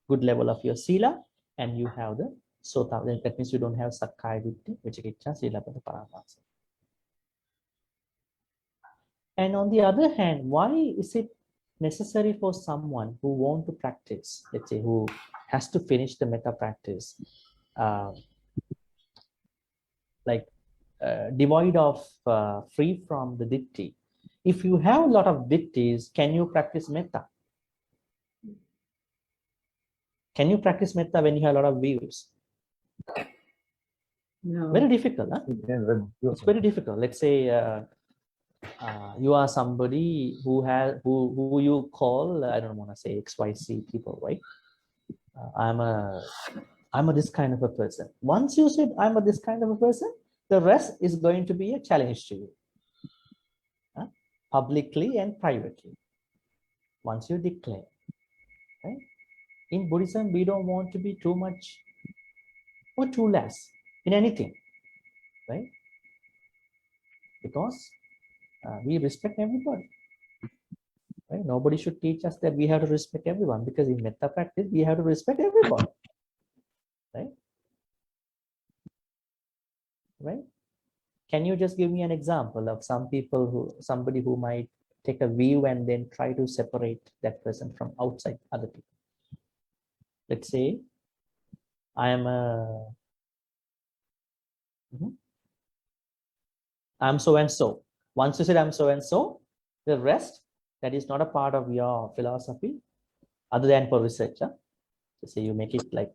good level of your sila, and you have the sota. That means you don't have sakkaya ditthi, vicikiccha, silapada, paramasa. And on the other hand, why is it necessary for someone who want to practice, let's say who has to finish the metta practice, devoid of, free from the ditti? If you have a lot of dittis, can you practice metta? Can you practice metta when you have a lot of views? No. Very difficult, huh? It's very difficult. Let's say you are somebody who you call, I don't want to say XYZ people, right? I'm a this kind of a person. Once you said I'm a this kind of a person, the rest is going to be a challenge to you, publicly and privately. Once you declare, right? In Buddhism, we don't want to be too much or too less in anything, right? Because we respect everybody. Right? Nobody should teach us that we have to respect everyone, because in metta practice, we have to respect everybody. Right? Right? Can you just give me an example of somebody who might take a view and then try to separate that person from outside other people? Let's say I am I'm so and so. Once you said I'm so and so, the rest that is not a part of your philosophy, other than for research. So say you make it like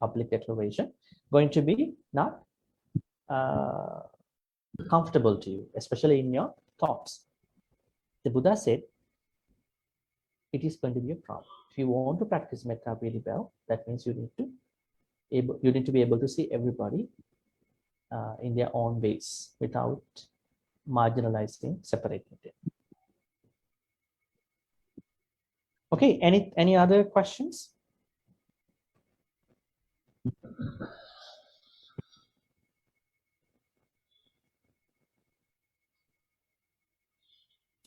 public declaration, going to be not comfortable to you, especially in your thoughts. The Buddha said it is going to be a problem. If you want to practice metta really well, that means you need to be able to see everybody in their own ways without marginalizing, separating them. Okay, any other questions?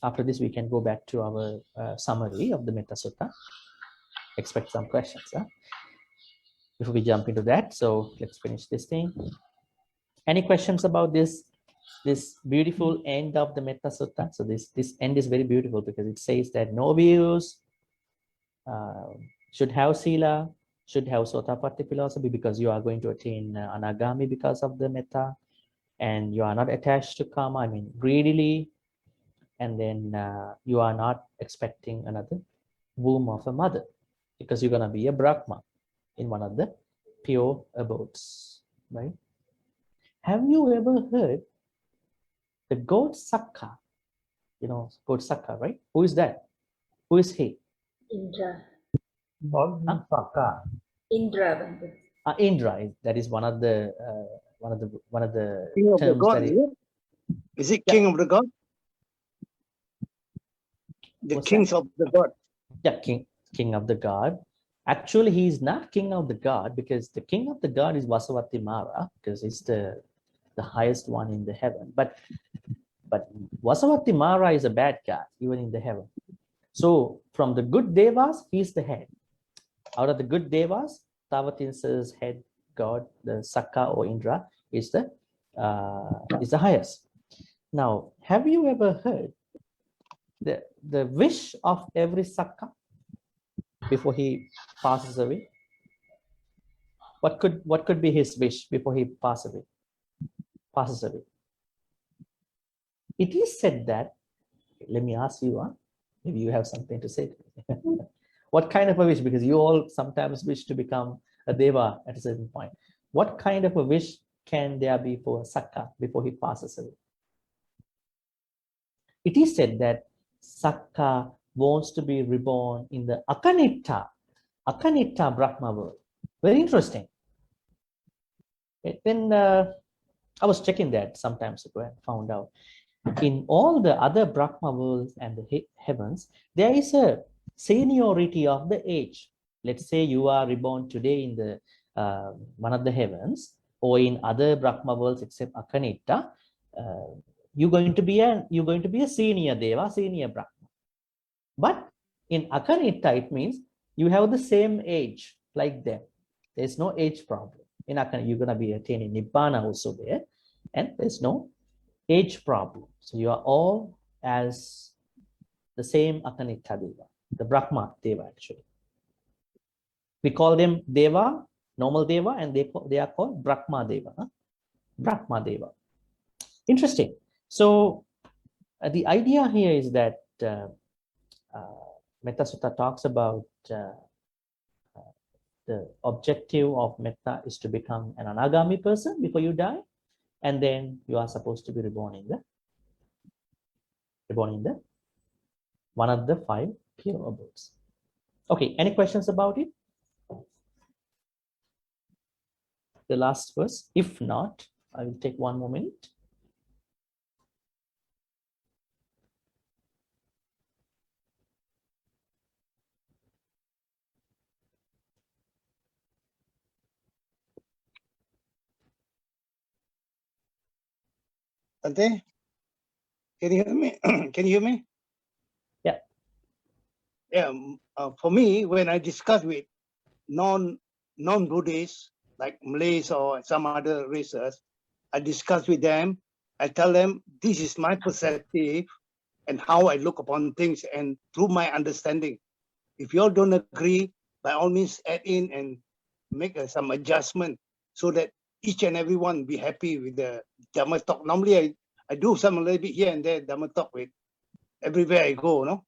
After this, we can go back to our summary of the Metta Sutta. Expect some questions before we jump into that. So let's finish this thing. Any questions about this beautiful end of the Metta Sutta? So this end is very beautiful because it says that no views, should have sila, should have Sotapatti philosophy, because you are going to attain anagami because of the metta, and you are not attached to karma, I mean greedily, and then you are not expecting another womb of a mother, because you're going to be a Brahma in one of the pure abodes, right? Have you ever heard the goat Sakka? You know, goat Sakka, right? Who is that? Who is he? Indra. Not Saka. Indra. Bhante. Indra, that is one of the King of the terms god, that is is, it? Is it Yeah. king of the god? The What's kings of the god. yeah, king of the god. Actually, he is not king of the god, because the king of the god is Vasavati Mara, because he's the highest one in the heaven. But Vasavati Mara is a bad guy, even in the heaven. So from the good devas, he's the head. Out of the good devas, Tavatinsa's head god, the Sakka or Indra, is the highest. Now, have you ever heard the wish of every Sakka before he passes away? What could be his wish before he passes away? It is said that, let me ask you, maybe you have something to say to me. What kind of a wish? Because you all sometimes wish to become a deva at a certain point. What kind of a wish can there be for a Sakka before he passes away? It is said that Sakka wants to be reborn in the Akanitta Brahma world. Very interesting. Then I was checking that sometimes ago and found out in all the other Brahma worlds and the heavens, there is a seniority of the age. Let's say you are reborn today in the one of the heavens, or in other Brahma worlds except Akanitta, you're going to be a senior Deva, senior Brahma. But in Akanitta, it means you have the same age like them. There's no age problem. In Akanitta, you're going to be attaining Nibbana also there, and there's no age problem. So you are all as the same Akanitta Deva, the Brahma Deva actually. We call them Deva, normal Deva, and they are called Brahma Deva. Brahma Deva. Interesting. So the idea here is that Metta Sutta talks about the objective of Metta is to become an Anagami person before you die, and then you are supposed to be reborn in the one of the 5 pure abodes. Okay, any questions about it? The last verse. If not, I will take 1 more minute. Bhante, can you hear me? Can you hear me? Yeah. Yeah. For me, when I discuss with non-Buddhists like Malays or some other races, I discuss with them. I tell them this is my perspective and how I look upon things, and through my understanding. If you all don't agree, by all means add in and make some adjustment so that each and everyone be happy with the Dhamma talk. Normally, I do some a little bit here and there Dhamma talk with everywhere I go, no.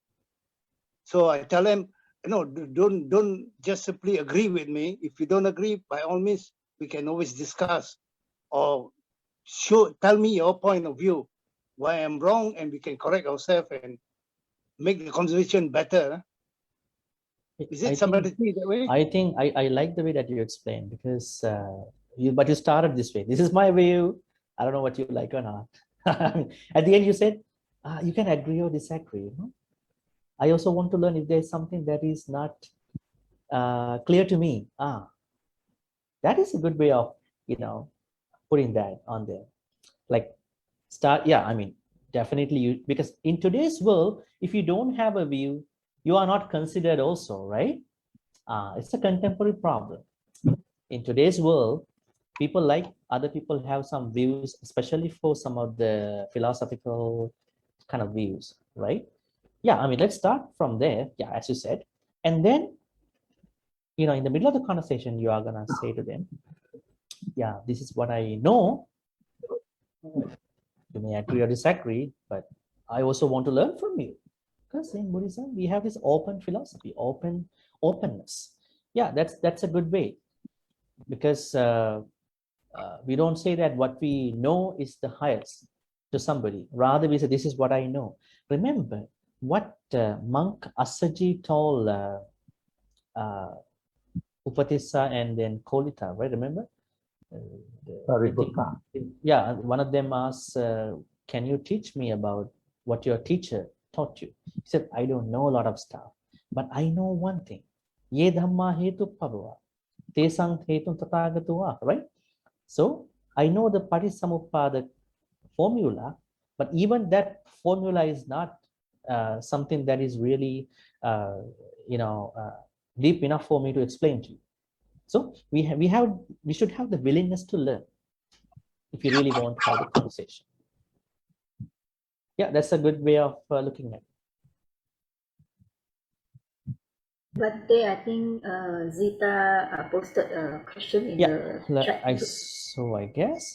So I tell them, don't just simply agree with me. If you don't agree, by all means, we can always discuss or tell me your point of view, why I'm wrong, and we can correct ourselves and make the conversation better. Is it somebody see that way? I think I like the way that you explain, because you started this way. This is my view. I don't know what you like or not. At the end, you said you can agree or disagree. You know? I also want to learn if there's something that is not clear to me. That is a good way of putting that on there. Like definitely because in today's world, if you don't have a view, you are not considered also, right? It's a contemporary problem. In today's world, people like other people have some views, especially for some of the philosophical kind of views, right? Yeah, let's start from there. Yeah, as you said. And then, in the middle of the conversation, you are going to say to them, yeah, this is what I know. You may agree or disagree, but I also want to learn from you. Because in Buddhism, we have this open philosophy, openness. Yeah, that's a good way. Because we don't say that what we know is the highest to somebody. Rather, we say, this is what I know. Remember what monk Assaji told Upatissa and then Kolita, right? Remember? I think- Sariputta. yeah, one of them asked, can you teach me about what your teacher taught you? He said, I don't know a lot of stuff, but I know one thing. Ye dhamma hetu pabhava, tesang hetu tathagatuva, right? So I know the Patissamuppada formula, but even that formula is not something that is really, deep enough for me to explain to you. So we should have the willingness to learn if you really want to have the conversation. Yeah, that's a good way of looking at it. Bhante, I think Zita posted a question in Yeah, the chat. I guess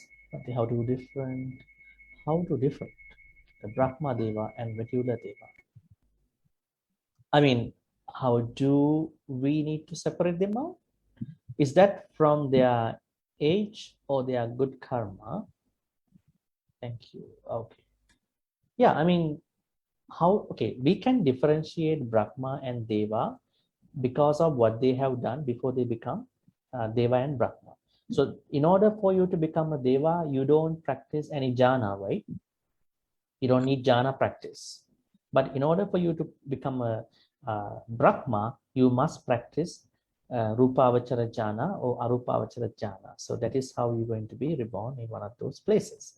how to different the Brahma Deva and regular Deva. I mean, how do we need to separate them out? Is that from their age or their good karma? Thank you. Okay. Yeah, I mean, we can differentiate Brahma and Deva because of what they have done before they become Deva and Brahma. So in order for you to become a Deva, you don't practice any jhana, right? You don't need jhana practice. But in order for you to become a Brahma, you must practice Rupavachara jhana or Arupavachara jhana. So that is how you're going to be reborn in one of those places.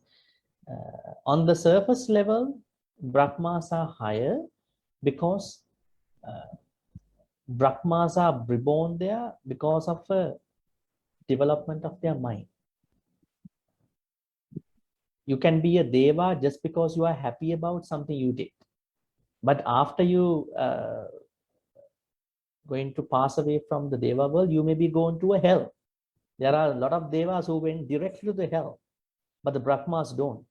On the surface level, Brahmas are higher because Brahmas are reborn there because of a development of their mind. You can be a Deva just because you are happy about something you did. But after you going to pass away from the Deva world, you may be going to a hell. There are a lot of Devas who went directly to the hell, but the Brahmas don't.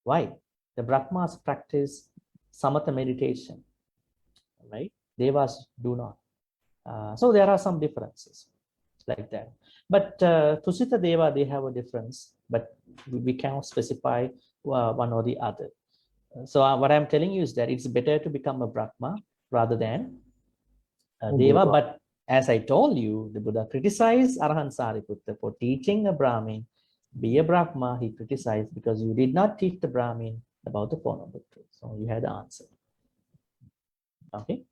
Why? The Brahmas practice samatha meditation, right? Devas do not. So there are some differences like that. But Tusita Deva, they have a difference, but we cannot specify one or the other. So what I'm telling you is that it's better to become a Brahma rather than a Deva. But as I told you, the Buddha criticized Arahant Sariputta for teaching a Brahmin, be a Brahma. He criticized because you did not teach the Brahmin about the Four Noble Truths. So you had the answer. Okay.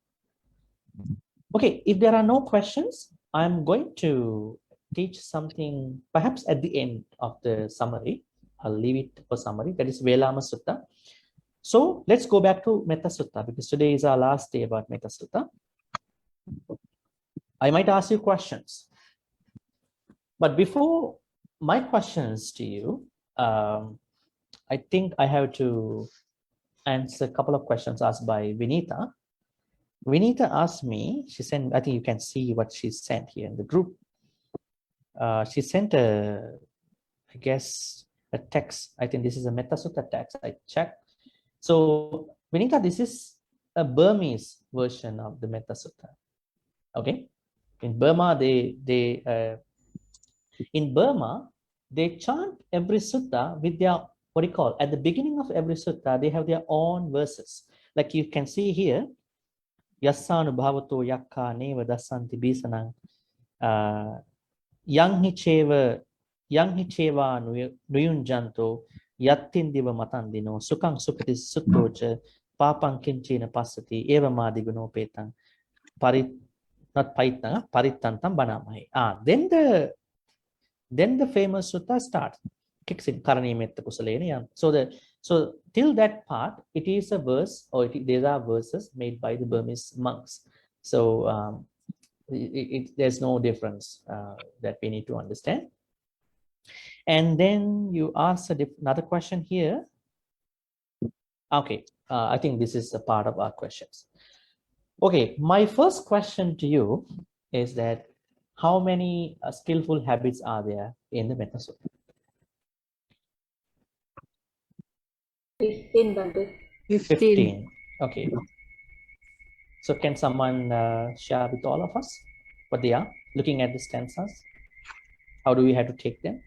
Okay, if there are no questions, I'm going to teach something perhaps at the end of the summary. I'll leave it for summary. That is Velama Sutta. So let's go back to Metta Sutta because today is our last day about Metta Sutta. I might ask you questions. But before my questions to you, I think I have to answer a couple of questions asked by Vinita. Vinita asked me, she sent, I think you can see what she sent here in the group. She sent I guess, a text. I think this is a Metta Sutta text. I checked. So, Vinita, this is a Burmese version of the Metta Sutta. Okay. In Burma, they chant every sutta with their, what do you call, at the beginning of every sutta, they have their own verses. Like you can see here, Yassanu bhavato yakka neva dasanti bisanang yang hi cheva nuyunjanto yattin diva matandino sukang supati suttocha papang kinchina passati eva madiguno petang not paitanga parittantam banamahi. Then the famous sutta starts, kicks in karani metta kusalena. So till that part, it is a verse, or these are verses made by the Burmese monks. So there's no difference that we need to understand. And then you ask another question here. Okay, I think this is a part of our questions. Okay, my first question to you is that how many skillful habits are there in the Metta Sutta? 15, Bhante. 15. Okay. So can someone share with all of us what they are? Looking at the stanzas, how do we have to take them?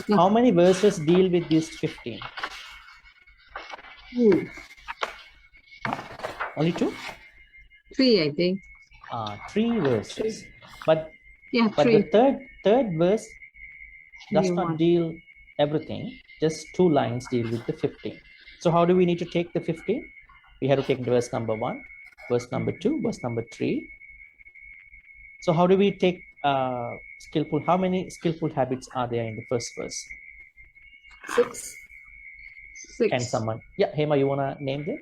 How many verses deal with these 15? Only 2? 3, I think. 3 verses, but Yeah, the three. third verse does New not one. deal everything, just 2 lines deal with the 15. So how do we need to take the 15? We have to take verse number 1, verse number 2, verse number 3. So how do we take skillful? How many skillful habits are there in the first verse? 6. Can 6. someone? Yeah, Hema, you wanna name them?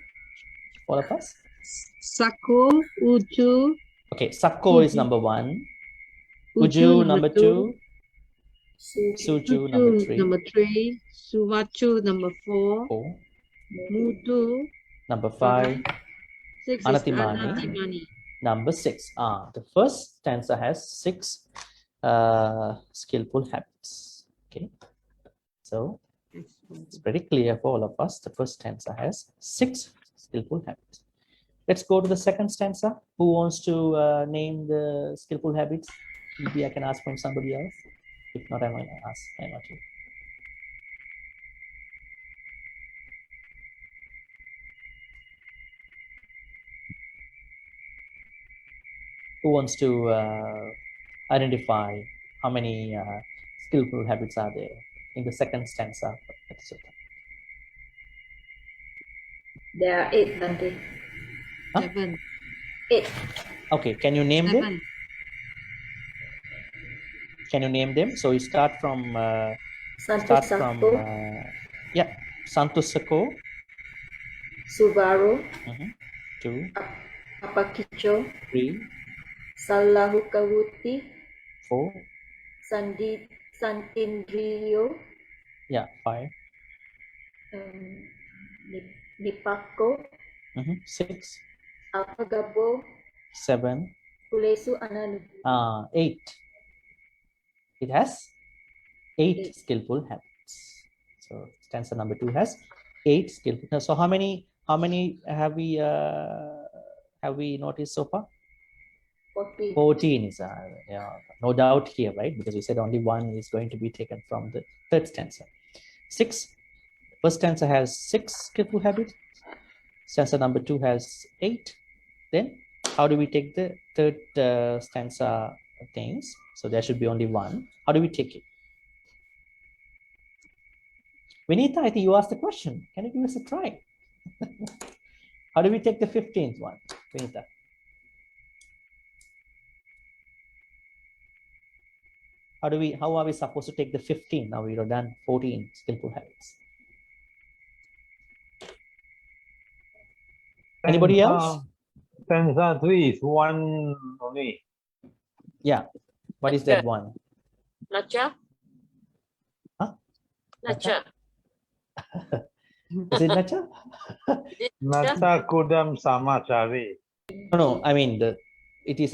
All of us? Sakko, Uju, Okay, Sakko is Uju. number 1, Uju Uju number 2, Suju number Uju 3, number 3, Suvachu number 4, 4, Mutu number 5, 5, 6 is Anatimani, Anatimani. number 6. The first stanza has 6 skillful habits. Okay, so it's pretty clear for all of us. The first stanza has 6 skillful habits. Let's go to the second stanza. Who wants to name the skillful habits? Maybe I can ask from somebody else. If not, I'm going to ask Emma too. Who wants to identify how many skillful habits are there in the second stanza of the sutta? There are 8, Bhante. Huh? 7. 8. Okay, can you name them? 7. Can you name them? So you start from Santusako, yeah, Santusako, Subaro, 2, Apakicho, 3, Salahukawuti, 4, Santindriyo, yeah, 5, Nipako, 6, Alpagabo, 7, Kulesu Ananu. 8. It has 8 8. skillful habits. So stanza number 2 has 8 skillful. So how many have we noticed so far? 14. 14 is yeah, no doubt here, right? Because we said only 1 is going to be taken from the third stanza. 6. First stanza has 6 skillful habits. Stanza number 2 has 8. Then how do we take the third stanza things? So there should be only 1. How do we take it? Vinita, I think you asked the question. Can you give us a try? How do we take the 15th one, Vinita? How are we supposed to take the 15? Now we have done 14 skillful habits. Anybody else? Stanza 3 is 1 only. Yeah. What is that one? Nacha? Huh? Nacha. Is it Nacha? Nata Kudam Samachari. No, I mean it is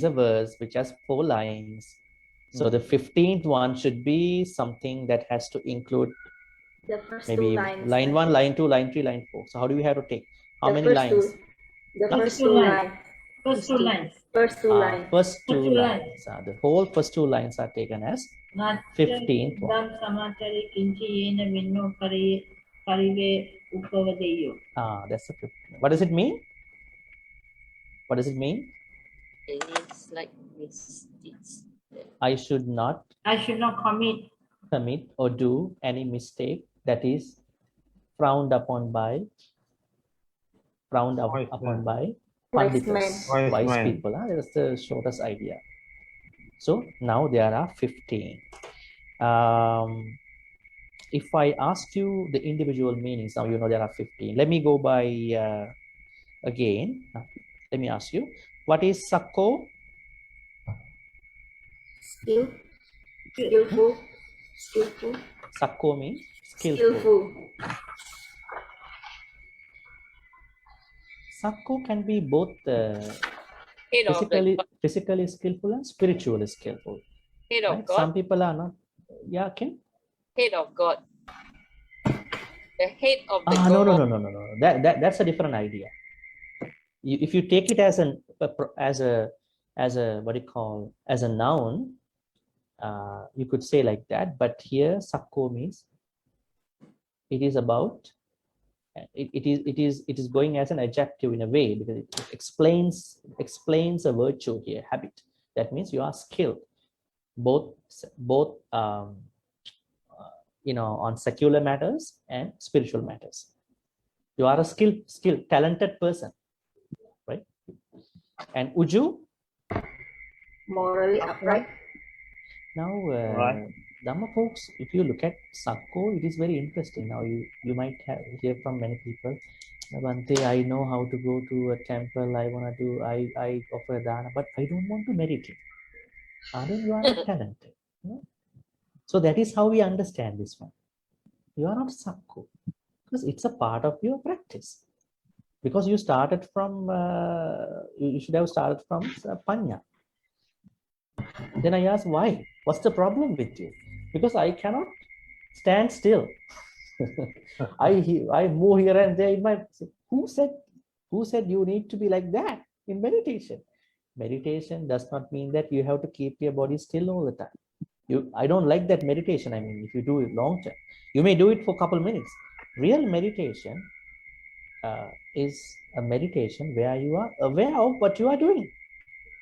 a verse which has 4 lines. So the 15th one should be something that has to include The first maybe 2 lines. line 1, line 2, line 3, line 4. So how do we have to take? How many first lines? The first 2 lines. First 2 lines. First 2 lines. First two two lines. The whole first 2 lines are taken as 15th one. Dam samachari kinchi yena minno karive upavadeyo. That's the 15th. What does it mean? What does it mean? It is like misdeeds. I should not commit or do any mistake that is frowned upon by panditas, wise people. That's the shortest idea. So now there are 15. If I ask you the individual meanings, now you know there are 15. Let me go by again. Let me ask you, what is Sakko? Skillful. Sakko means skillful. Sakko can be both physically skillful and spiritually skillful. Head of Right? God. Some people are not. Yeah, Kim? Head of God. The head of the God. No. That's a different idea. If you take it as a what do you call, as a noun, you could say like that. But here, Sakko means it is about It is going as an adjective in a way, because it explains a virtue here, habit. That means you are skilled, both on secular matters and spiritual matters. You are a skilled, talented person, right? And Uju, Morally upright. now Right. Dhamma folks, if you look at Sakko, it is very interesting. Now you might hear from many people, Bhante, I know how to go to a temple, I offer dana, but I don't want to meditate. Then you are not talented. So that is how we understand this one. You are not Sakko, because it's a part of your practice. Because you started from, you should have started from Panya. Then I asked, why? What's the problem with you? Because I cannot stand still. I move here and there in my. Who said you need to be like that in meditation? Meditation does not mean that you have to keep your body still all the time. I don't like that meditation. I mean, if you do it long term, you may do it for a couple minutes. Real meditation is a meditation where you are aware of what you are doing.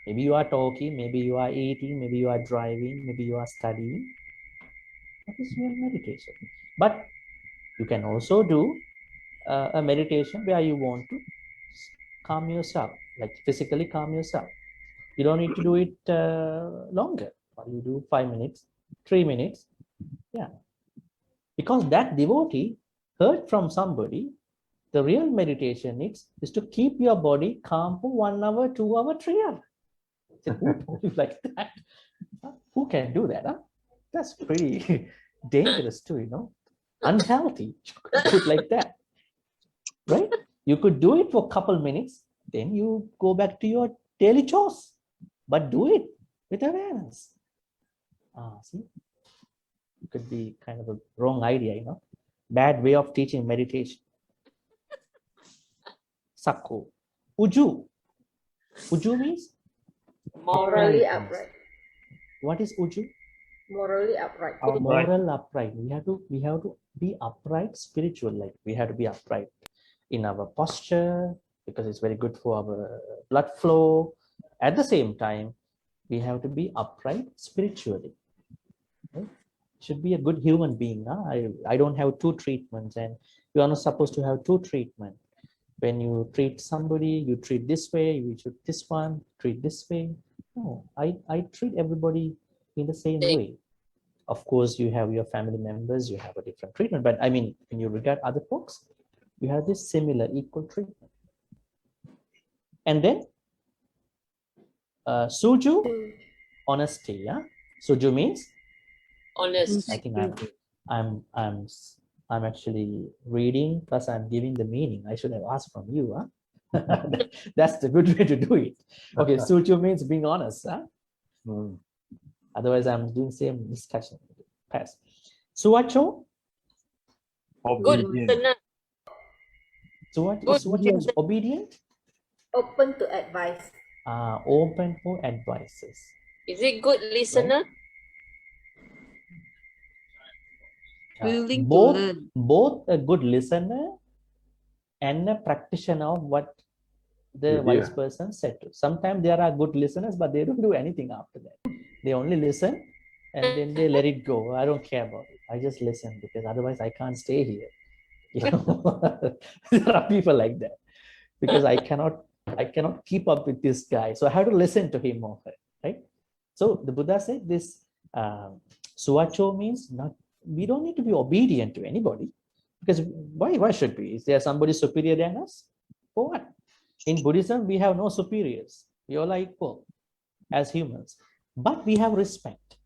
Maybe you are talking, maybe you are eating, maybe you are driving, maybe you are studying. That is real meditation. But you can also do a meditation where you want to calm yourself, like physically calm yourself. You don't need to do it longer. You do 5 minutes, 3 minutes. Yeah. Because that devotee heard from somebody, the real meditation is to keep your body calm for 1 hour, 2 hours, 3 hours. Who told you like that? Who can do that? Huh? That's pretty dangerous too, unhealthy. Put like that, right? You could do it for a couple minutes, then you go back to your daily chores, but do it with awareness. See, it could be kind of a wrong idea, bad way of teaching meditation. Sakko. Uju means Morally upright. What is Uju? Morally upright. Moral upright. We have to be upright spiritual. Like we have to be upright in our posture, because it's very good for our blood flow. At the same time, we have to be upright spiritually. Right? Should be a good human being. I don't have 2 treatments, and you are not supposed to have 2 treatments. When you treat somebody, you treat this way, you treat this one, treat this way. No, I treat everybody in the same way. Of course, you have your family members, you have a different treatment, but I mean, when you regard other folks, you have this similar, equal treatment. And then, Suju, honesty. Yeah, Suju means Honest. I think I'm actually reading, plus I'm giving the meaning. I should have asked from you. That's the good way to do it. Okay, Suju means being honest. Otherwise, I'm doing same discussion. Pass. Suvacho. Good Obedient. listener. Suvacho means obedient. Open to advice. Open for advices. Is it good listener? Willing to learn. Both a good listener and a practitioner of what the wise person said to. Sometimes there are good listeners, but they don't do anything after that. They only listen and then they let it go. I don't care about it. I just listen, because otherwise I can't stay here. There are people like that, because I cannot keep up with this guy. So I have to listen to him or her, right? So the Buddha said this, Suvacho means we don't need to be obedient to anybody, because why should we? Is there somebody superior than us? For what? In Buddhism, we have no superiors. We all are equal as humans, but we have respect.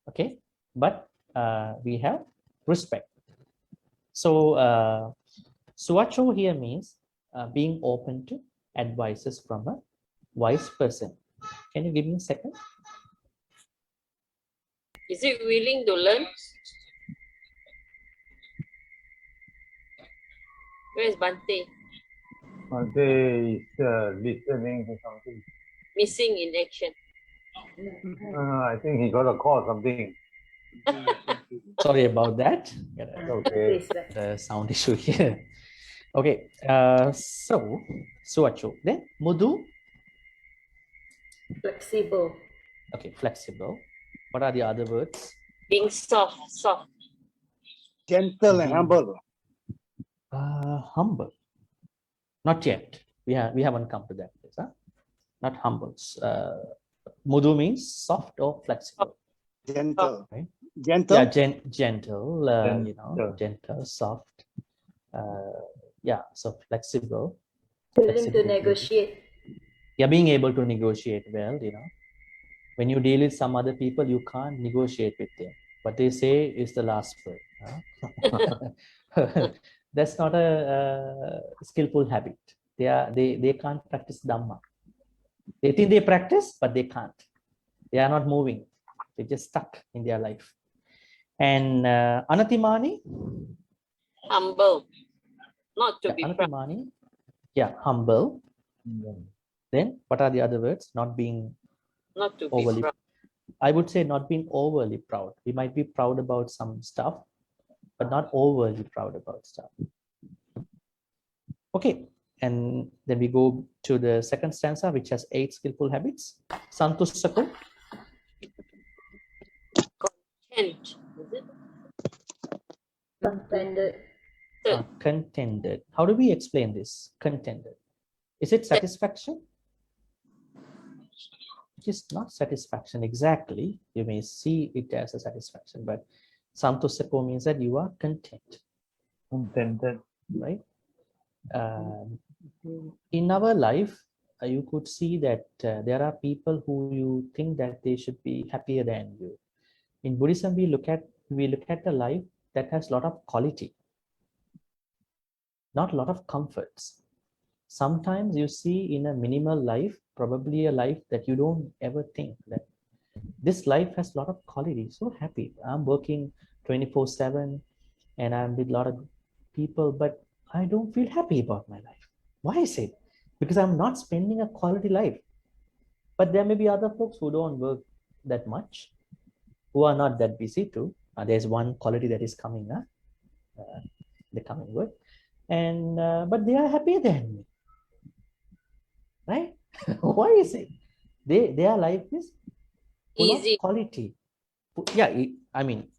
Okay, but we have respect. So Suvacho here means being open to advices from a wise person. Can you give me a second? Is it willing to learn? Where is Bhante? Bhante is listening to something. Missing in action. I think he got a call or something. Sorry about that. Okay. Please, right. The sound issue here. Okay. So Suacho. Then Mudu. Flexible. Okay, flexible. What are the other words? Being soft. Gentle and Being- humble. Humble. Not yet. We haven't come to that place, huh? Not humble. Mudu means soft or flexible. Gentle. Right? Gentle. Yeah, gentle. You know, Gentle. gentle, soft. Yeah, so flexible. Willing to Flexibility. negotiate. Yeah, being able to negotiate well. You know, when you deal with some other people, you can't negotiate with them. What they say is the last word. Huh? That's not a skillful habit. They can't practice Dhamma. They think they practice, but they can't. They are not moving. They're just stuck in their life. And Anatimani, Humble. Not to yeah, be proud. Anatimani, yeah, humble. Then what are the other words? Not being Not to be overly, proud. I would say not being overly proud. We might be proud about some stuff, but not overly proud about stuff. Okay, and then we go to the second stanza, which has 8 skillful habits. Santussako, Content. Is it? Contented. contented. How do we explain this? Contented. Is it satisfaction? It is not satisfaction exactly. You may see it as a satisfaction, but Santussako means that you are content, Contented. right? In our life, you could see that there are people who you think that they should be happier than you. In Buddhism, we look at a life that has a lot of quality, not a lot of comforts. Sometimes you see in a minimal life, probably a life that you don't ever think that this life has a lot of quality. So happy. I'm working 24/7 and I'm with a lot of people, but I don't feel happy about my life. Why is it? Because I'm not spending a quality life. But there may be other folks who don't work that much, who are not that busy too. There's one quality that is coming up, the coming word, and but they are happier than me, right? Why is it? Their life is full Easy. of quality. Yeah, I mean,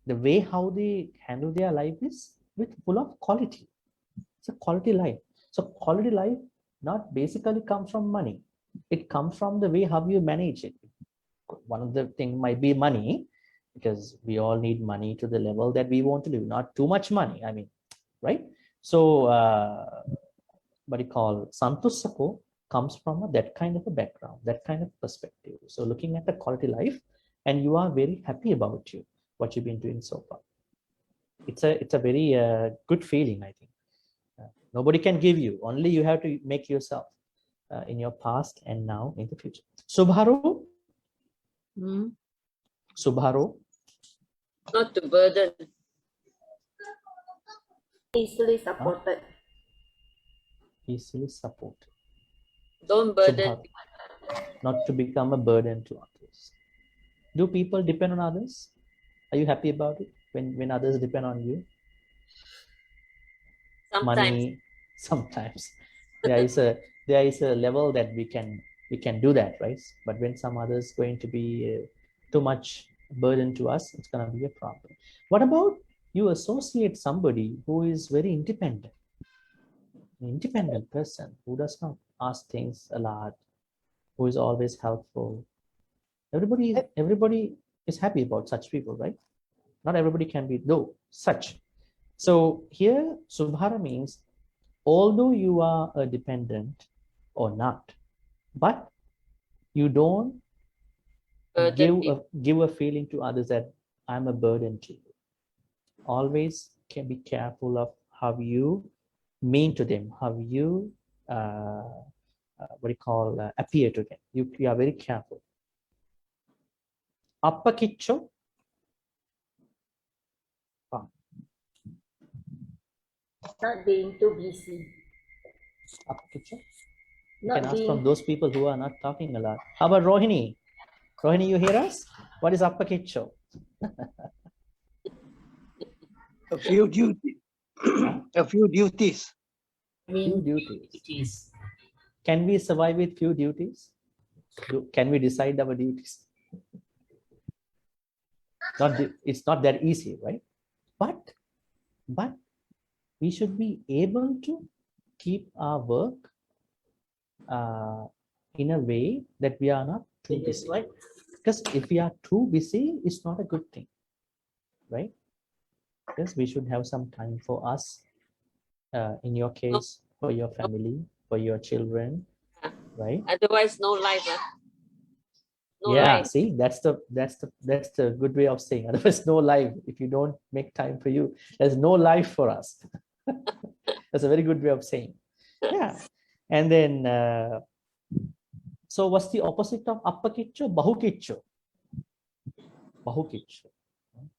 the way how they handle their life is with full of quality. It's a quality life. So quality life not basically comes from money. It comes from the way how you manage it. One of the things might be money, because we all need money to the level that we want to live. Not too much money, I mean, right? So what you call Santussako comes from that kind of a background, that kind of perspective. So looking at the quality life, and you are very happy about what you've been doing so far. It's a very good feeling, I think. Nobody can give you, only you have to make yourself in your past and now in the future. Subharo. Subharo. Not to burden. Easily supported. Easily supported. Don't burden. Subharo. Not to become a burden to others. Do people depend on others? Are you happy about it when others depend on you? Sometimes. Money, sometimes. There is a level that we can do that, right? But when some others going to be too much burden to us, it's going to be a problem. What about you associate somebody who is very independent, an independent person who does not ask things a lot, who is always helpful? Everybody is happy about such people, right? Not everybody can be though such. So here Subhara means although you are a dependent or not, but you don't give a feeling to others that I'm a burden to you. Always can be careful of how you mean to them, how you appear to them. You are very careful. Appakicho. Not being too busy. Appakicho. You Not can ask being from those people who are not talking a lot. How about Rohini? Rohini, you hear us? What is Appakicho? A few duties. A few duties. Few duties. Can we survive with few duties? Can we decide our duties? It's not that easy, right? But we should be able to keep our work in a way that we are not too busy. Because if we are too busy, it's not a good thing, right? Because we should have some time for us, in your case, for your family, for your children, right? Otherwise, no life. No Yeah, life. see, that's the good way of saying. Otherwise, no life. If you don't make time for you, there's no life for us. That's a very good way of saying. Yeah. And then, so what's the opposite of appakiccho? Bahukiccho. Bahukiccho.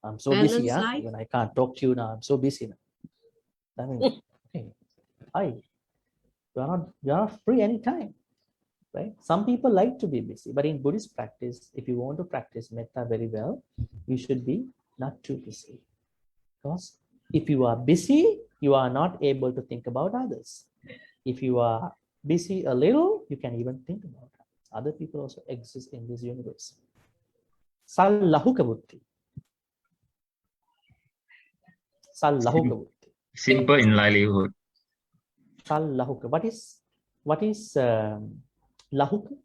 I'm so busy, Balanced yeah. life. When I can't talk to you now, I'm so busy now. I mean, hey, hi. You're not free anytime, right? Some people like to be busy, but in Buddhist practice, if you want to practice metta very well, you should be not too busy. Because if you are busy, you are not able to think about others. If you are busy a little, you can even think about others. Other people also exist in this universe. Sallahuka buddhi. Sallahuka buddhi. Simple in livelihood. Sallahuka. What is lahuka?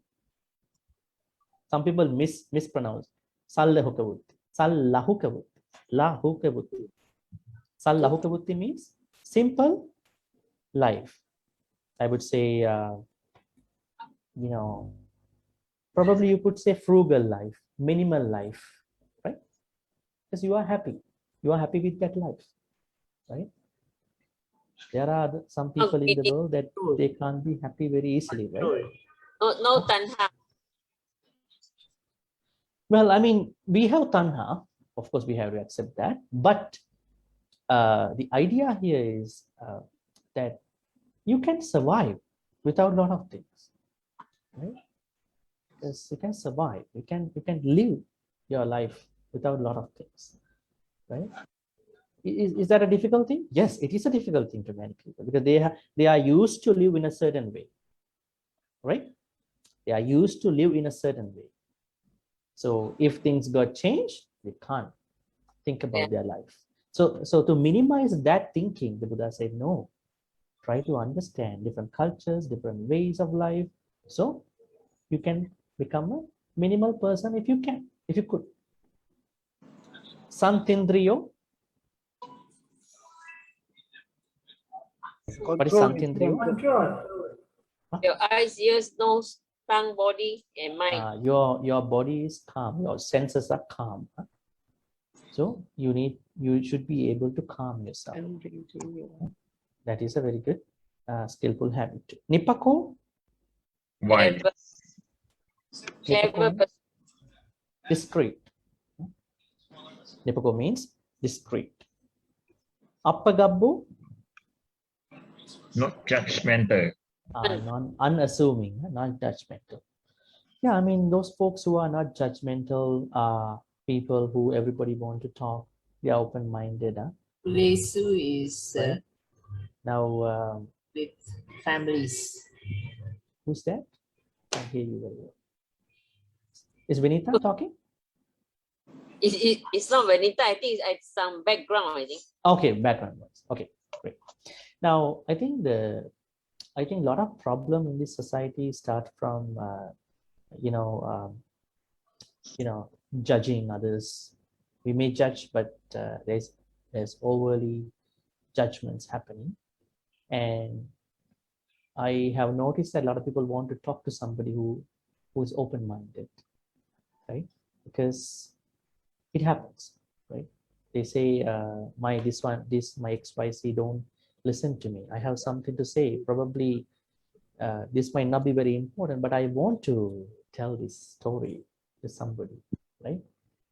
Some people mispronounce. Sallahuka buddhi. Sallahuka buddhi. Lahuka buddhi. Sallahuka buddhi means simple life. I would say, probably you could say frugal life, minimal life, right? Because you are happy. You are happy with that life, right? There are some people in the world that they can't be happy very easily, right? No tanha. Well, I mean, we have tanha. Of course, we have to accept that. But the idea here is that you can survive without a lot of things, right? Because you can survive. You can live your life without a lot of things, right? Is that a difficult thing? Yes, it is a difficult thing to many people because they are used to live in a certain way, right? They are used to live in a certain way. So if things got changed, they can't think about their life. So to minimize that thinking, the Buddha said, no, try to understand different cultures, different ways of life. So you can become a minimal person if you can, if you could. Santindriyo. What is Santindriyo? Control. Your eyes, ears, nose, tongue, body, and mind. Your body is calm. Your senses are calm. So you should be able to calm yourself. That is a very good, skillful habit. Nipako. Why? Clever. Discreet. Nipako means discreet. Appagabbu. Not judgmental. Unassuming, non-judgmental. Yeah, I mean, those folks who are not judgmental are people who everybody want to talk. They are open-minded. Lesu is right? Now, with families. who's that? I hear you very well. Is Vinita talking? It's not Vanita. I think it's some background. I think. Okay, background noise. Okay, great. Now, I think a lot of problem in this society start from judging others. We may judge, but there's overly judgments happening, and I have noticed that a lot of people want to talk to somebody who is open-minded, right? Because it happens, right? They say, my XYZ don't listen to me. I have something to say. Probably this might not be very important, but I want to tell this story to somebody, right?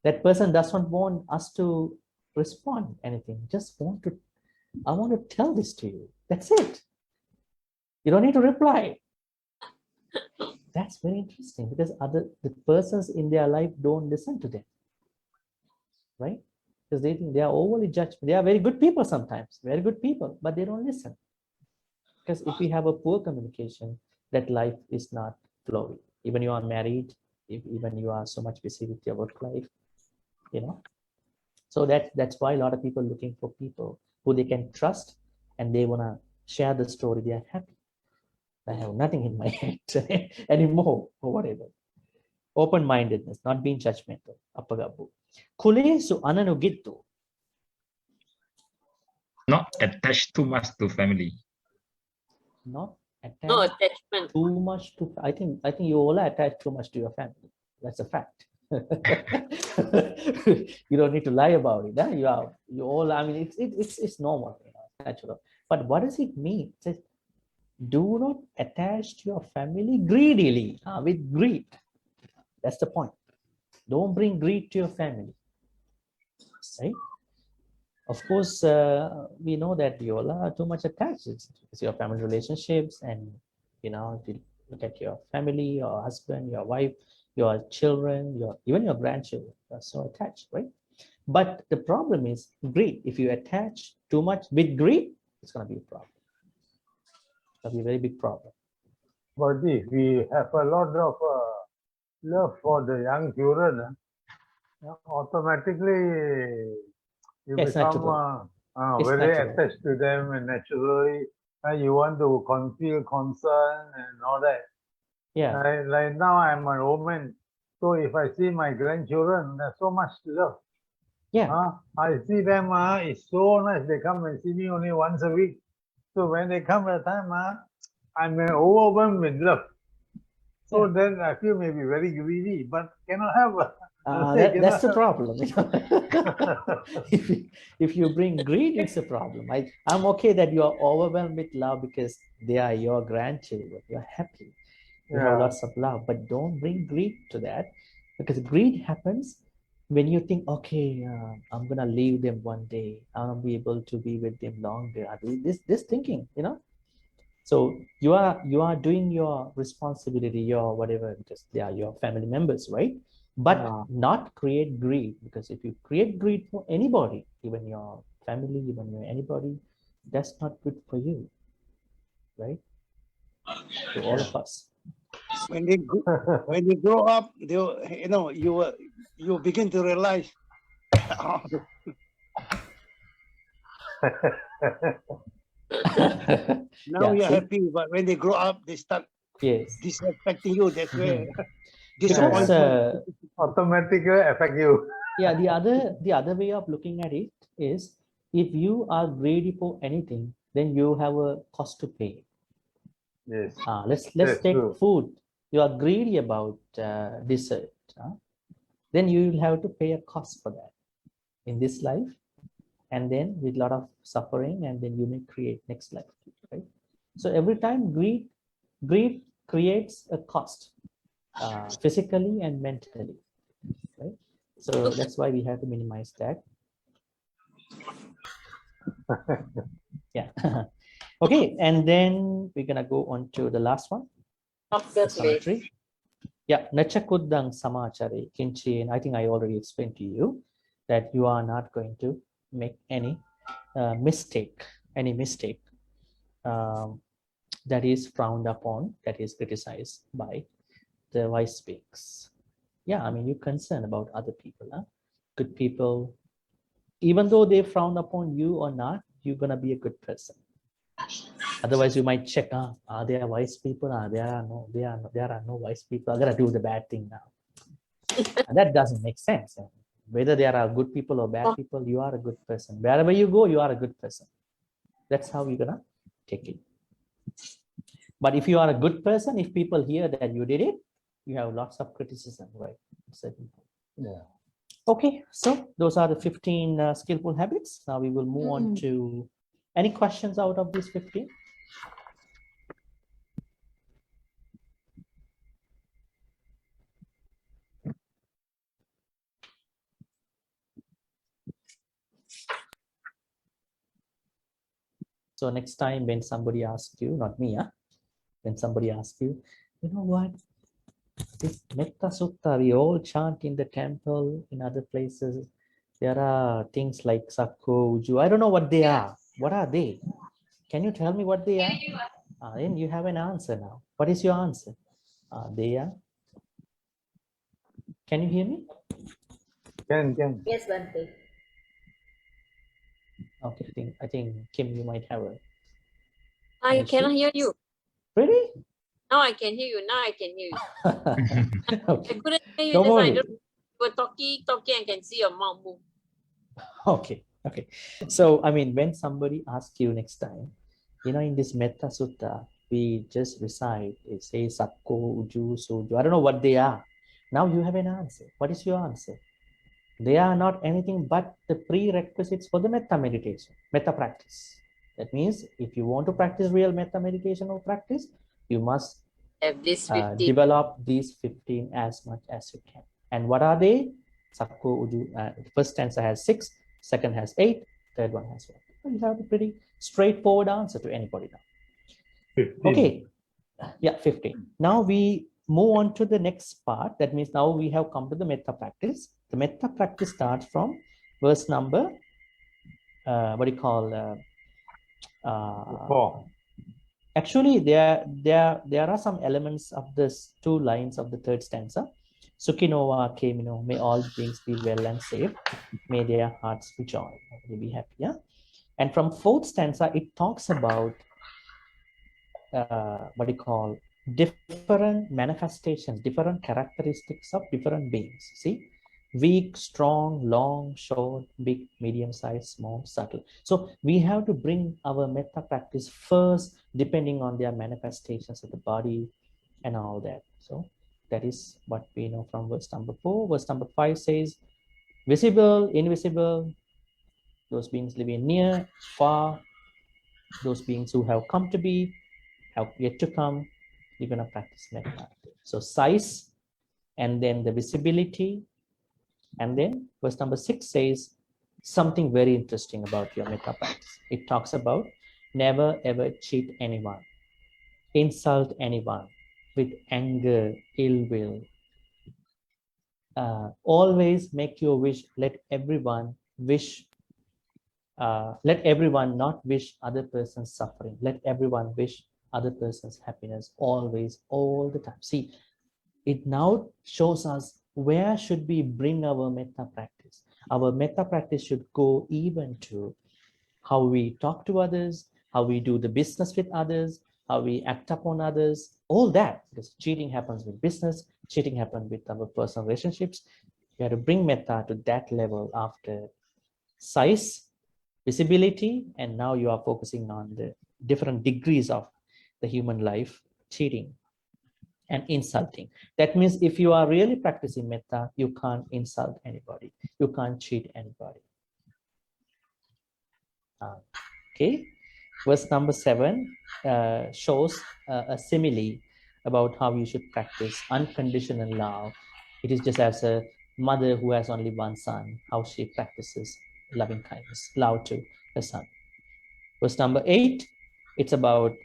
That person doesn't want us to respond anything. I want to tell this to you. That's it. You don't need to reply. That's very interesting because the persons in their life don't listen to them, right? because they think they are overly judged. They are very good people sometimes, very good people, but they don't listen. Because if we have a poor communication, that life is not flowing. Even you are married, even you are so much busy with your work life, you know. So that's why a lot of people are looking for people who they can trust, and they want to share the story. They are happy. I have nothing in my head anymore, or whatever. Open-mindedness, not being judgmental. Apagabu. Kulesu ananugittu. Not attached too much to family. Not No attached attachment. too much to. I think you all are attached too much to your family. That's a fact. You don't need to lie about it. Huh? You all. I mean, it's normal, you know, natural. But what does it mean? It says, do not attach to your family greedily, with greed. That's the point. Don't bring greed to your family, right? Of course, we know that you all are too much attached to your family relationships, and you know, if you look at your family, your husband, your wife, your children, even your grandchildren, you're so attached, right? But the problem is greed. If you attach too much with greed, it's going to be a problem. It's going to be a very big problem. But if we have a lot of love for the young children, automatically you Yes, become It's very natural. attached to them, and naturally you want to feel concern and all that. Yeah. Like now I'm a woman, so if I see my grandchildren, there's so much love. Yeah. I see them, it's so nice. They come and see me only once a week. So when they come at a time, I'm overwhelmed with love. So then I feel maybe very greedy, but cannot have. That's the problem. if you bring greed, it's a problem. I'm okay that you are overwhelmed with love because they are your grandchildren. You're happy. You have lots of love, but don't bring greed to that, because greed happens when you think, okay, I'm gonna leave them one day. I'll be able to be with them longer. This thinking, you know. So you are doing your responsibility, your whatever, because they are your family members, right? But not create greed, because if you create greed for anybody, even your family, even anybody, that's not good for you, right? To all of us. When they grow up, you begin to realize. Now you're happy, but when they grow up, they start disrespecting you. That's where Because automatically affect you. Yeah, the other way of looking at it is, if you are greedy for anything, then you have a cost to pay. Yes. Let's take food. You are greedy about dessert. Then you will have to pay a cost for that in this life, and then with a lot of suffering, and then you may create next life, right? So every time greed creates a cost, physically and mentally, right? So that's why we have to minimize that. Yeah. Okay, and then we're gonna go on to the last one. Summary. Yeah, Nachakudang Samachari Kinchin. I think I already explained to you that you are not going to make any mistake that is frowned upon, that is criticized by the wise speaks. Yeah, I mean, you're concerned about other people, good people. Even though they frown upon you or not, you're gonna be a good person. Otherwise, you might check, are there wise people? There are no wise people. I'm gonna do the bad thing now. And that doesn't make sense. Whether there are good people or bad people, you are a good person. Wherever you go, you are a good person. That's how you're gonna take it. But if you are a good person, if people hear that you did it, you have lots of criticism, right? Yeah. Okay, so those are the 15 skillful habits. Now we will move on to any questions out of these 15. So next time when somebody asks you, not me, when somebody asks you, you know what, this Metta Sutta, we all chant in the temple, in other places. There are things like Sakko, Uju. I don't know what they are. What are they? Can you tell me what they are? Then you have an answer now. What is your answer? They are. Can you hear me? Can. Yes, Bhante. Okay, I think Kim, you might have a. I an cannot issue. hear you. Really? Now I can hear you. Now I can hear you. I Okay. couldn't hear you Don't just now. I worry. don't, you were talking, and can see your mouth move. Okay. So, I mean, when somebody asks you next time, in this Metta Sutta, we just recite, it says Sakko, Uju, Soju. I don't know what they are. Now you have an answer. What is your answer? They are not anything but the prerequisites for the Metta meditation, Metta practice. That means if you want to practice real Metta meditation or practice, you must Have this 50. develop these 15 as much as you can. And what are they? Sakko, Uju, the first stanza has 6, second has 8, third one has 1. You have a pretty straightforward answer to anybody now. 15. Okay, yeah, 15. Now we move on to the next part. That means now we have come to the Metta practice. The Metta practice starts from verse number, 4. Actually, there are some elements of this 2 lines of the third stanza. Sukhinova Kemino, may all beings be well and safe. May their hearts be joy. May be happy. Yeah? And from 4th stanza, it talks about different manifestations, different characteristics of different beings. See, weak, strong, long, short, big, medium size, small, subtle. So we have to bring our metta practice first, depending on their manifestations of the body and all that. So that is what we know from verse number 4. Verse number 5 says, visible, invisible, those beings living near, far, those beings who have come to be, have yet to come, you're going to practice metta. So size, and then the visibility, and then verse number 6 says something very interesting about your metta practice. It talks about never ever cheat anyone, insult anyone with anger, ill will. Always make your wish, let everyone not wish other person's suffering. Let everyone wish other person's happiness always, all the time. See, it now shows us where should we bring our metta practice. Our metta practice should go even to how we talk to others, how we do the business with others, how we act upon others, all that. Because cheating happens with business, cheating happens with our personal relationships. You have to bring metta to that level after size, visibility, and now you are focusing on the different degrees of the human life, cheating and insulting. That means if you are really practicing metta, you can't insult anybody, you can't cheat anybody. Okay, verse number 7 shows a simile about how you should practice unconditional love. It is just as a mother who has only one son, how she practices loving kindness, love to her son. Verse number 8, it's about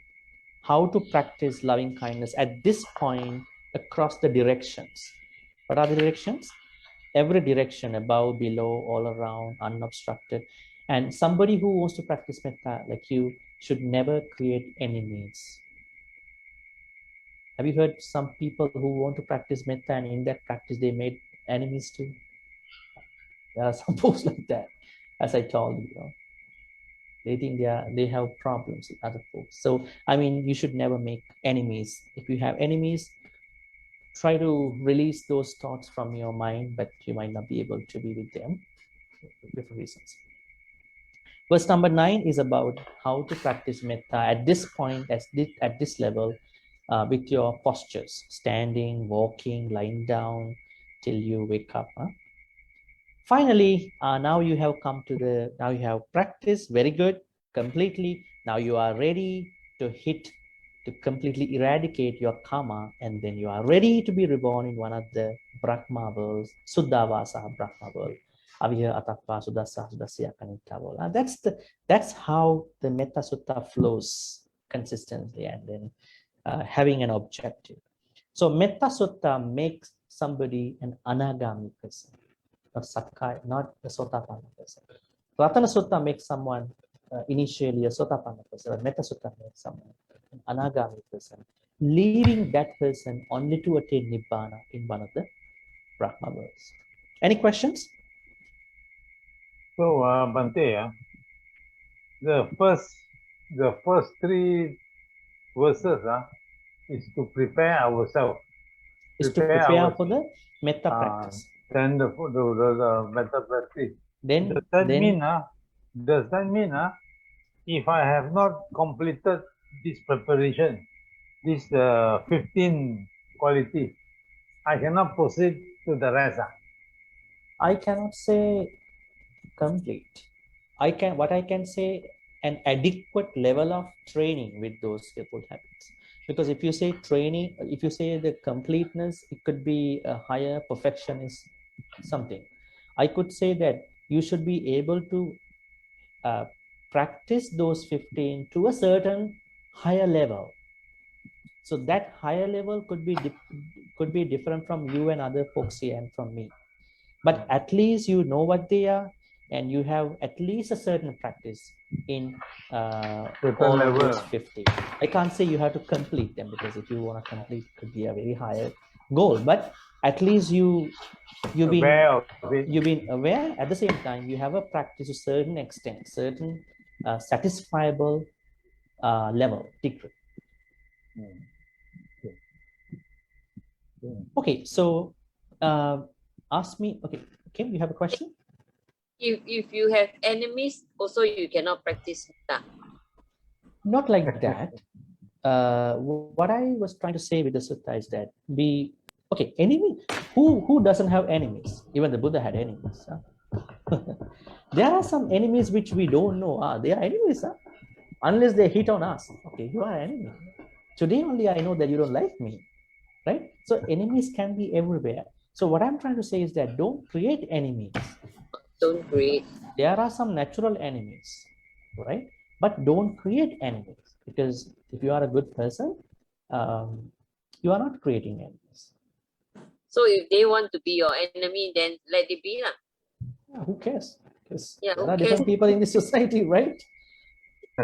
how to practice loving kindness at this point across the directions. What are the directions? Every direction, above, below, all around, unobstructed. And somebody who wants to practice metta like you should never create enemies. Have you heard some people who want to practice metta and in that practice they made enemies too? There are some folks like that, as I told you. They think they have problems with other folks. So I mean, you should never make enemies. If you have enemies, try to release those thoughts from your mind, but you might not be able to be with them for different reasons. Verse number 9 is about how to practice metta at this point, at this level, with your postures, standing, walking, lying down, till you wake up. Finally, now you have now you have practiced very good, completely. Now you are ready to completely eradicate your karma, and then you are ready to be reborn in one of the Brahma worlds, Suddhavasa Brahma world. Aviya Atappa Sudasa Sudasya Kanita world. And that's how the Metta Sutta flows consistently, and then having an objective. So Metta Sutta makes somebody an anagami person. not Sakkaya, not a Sotapanna person. Ratana Sutta makes someone initially a Sotapanna person, but Metta Sutta makes someone an Anagami person, leaving that person only to attain Nibbana in one of the Brahma worlds. Any questions? So, Bhante, the first three verses is to prepare ourselves. Is to prepare for the Metta practice. Then the Metta practice. Then, does that mean if I have not completed this preparation, these 15 qualities, I cannot proceed to the rest? I cannot say complete. What I can say, an adequate level of training with those skillful habits. Because if you say training, if you say the completeness, it could be a higher perfection is something. I could say that you should be able to practice those 15 to a certain higher level. So that higher level could be different from you and other folks here and from me. But at least you know what they are, and you have at least a certain practice in all of those 50. I can't say you have to complete them, because if you want to complete, it could be a very higher goal. But at least you've been aware. At the same time, you have a practice to a certain extent, certain satisfiable level, degree. Okay, so ask me. Okay, Kim, you have a question? If you have enemies, also you cannot practice Metta. Not like that. What I was trying to say with the sutta is that enemy. Who doesn't have enemies? Even the Buddha had enemies. There are some enemies which we don't know. They are enemies, unless they hit on us. Okay, you are an enemy. Today only I know that you don't like me, right? So enemies can be everywhere. So what I'm trying to say is that don't create enemies. Don't create. There are some natural enemies, right? But don't create enemies, because if you are a good person, you are not creating enemies. So if they want to be your enemy, then let it be. Yeah, who cares? Because Yeah, there are different people in this society, right?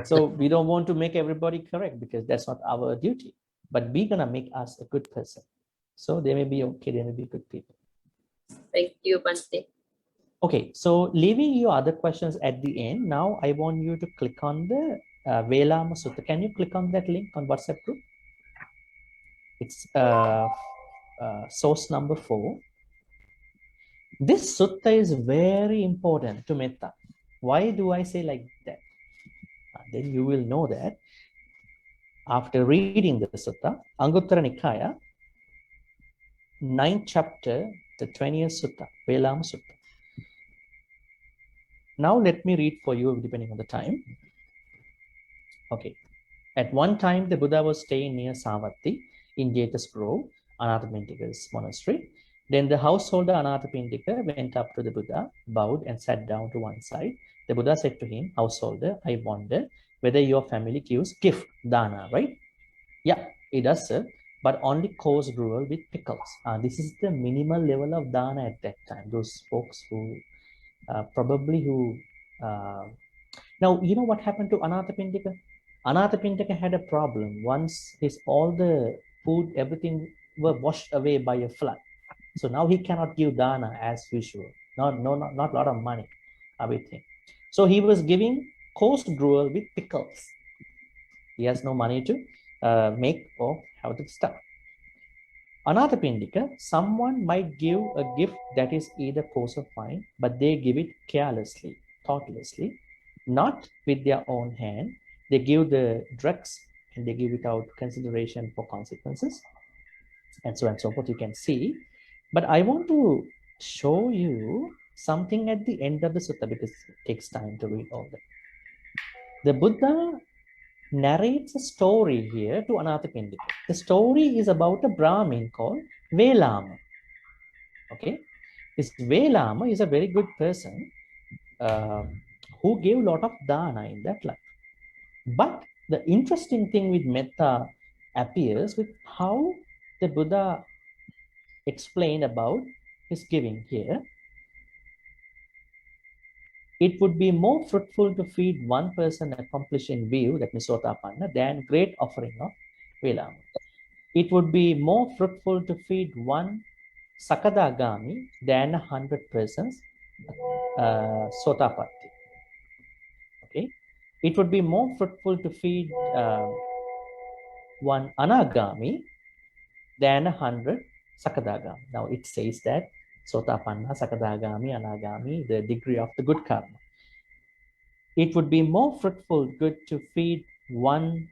So we don't want to make everybody correct, because that's not our duty. But we're gonna make us a good person. So they may be okay, they may be good people. Thank you, Bhante. Okay, so leaving your other questions at the end, now I want you to click on the Velama Sutta. Can you click on that link on WhatsApp group? It's source number 4. This sutta is very important to Metta. Why do I say like that? Then you will know that after reading the sutta, Anguttara Nikaya, 9th chapter, the 20th sutta, Velama Sutta. Now let me read for you depending on the time. Okay. At one time, the Buddha was staying near Savatthi in Jeta's Grove, Anathapindika's monastery. Then the householder Anathapindika went up to the Buddha, bowed and sat down to one side. The Buddha said to him, householder, I wonder whether your family gives gift, dana, right? Yeah, it does, sir, but only coarse gruel with pickles. This is the minimal level of dana at that time. Those folks who now, you know what happened to Anathapindika? Anathapindika had a problem. Once all the food, everything were washed away by a flood. So now he cannot give dana as usual. Not a lot of money, everything. So he was giving coarse gruel with pickles. He has no money to make or have the stuff. Anathapindika, someone might give a gift that is either coarse or fine, but they give it carelessly, thoughtlessly, not with their own hand. They give the drugs and they give without consideration for consequences, and so on and so forth. You can see. But I want to show you something at the end of the sutta, because it takes time to read all that. The Buddha narrates a story here to Anathapindika. The story is about a Brahmin called Velama. Okay, this Velama is a very good person who gave a lot of dana in that life. But the interesting thing with Metta appears with how the Buddha explained about his giving here. It would be more fruitful to feed one person accomplishing view, that means Sotapanna, than great offering of Velama. It would be more fruitful to feed one Sakadagami than 100 persons Sotapatti. Okay, it would be more fruitful to feed one Anagami than 100 Sakadagami. Now it says that Sotapanna, Sakadagami, Anagami, the degree of the good karma. It would be more fruitful, good to feed one,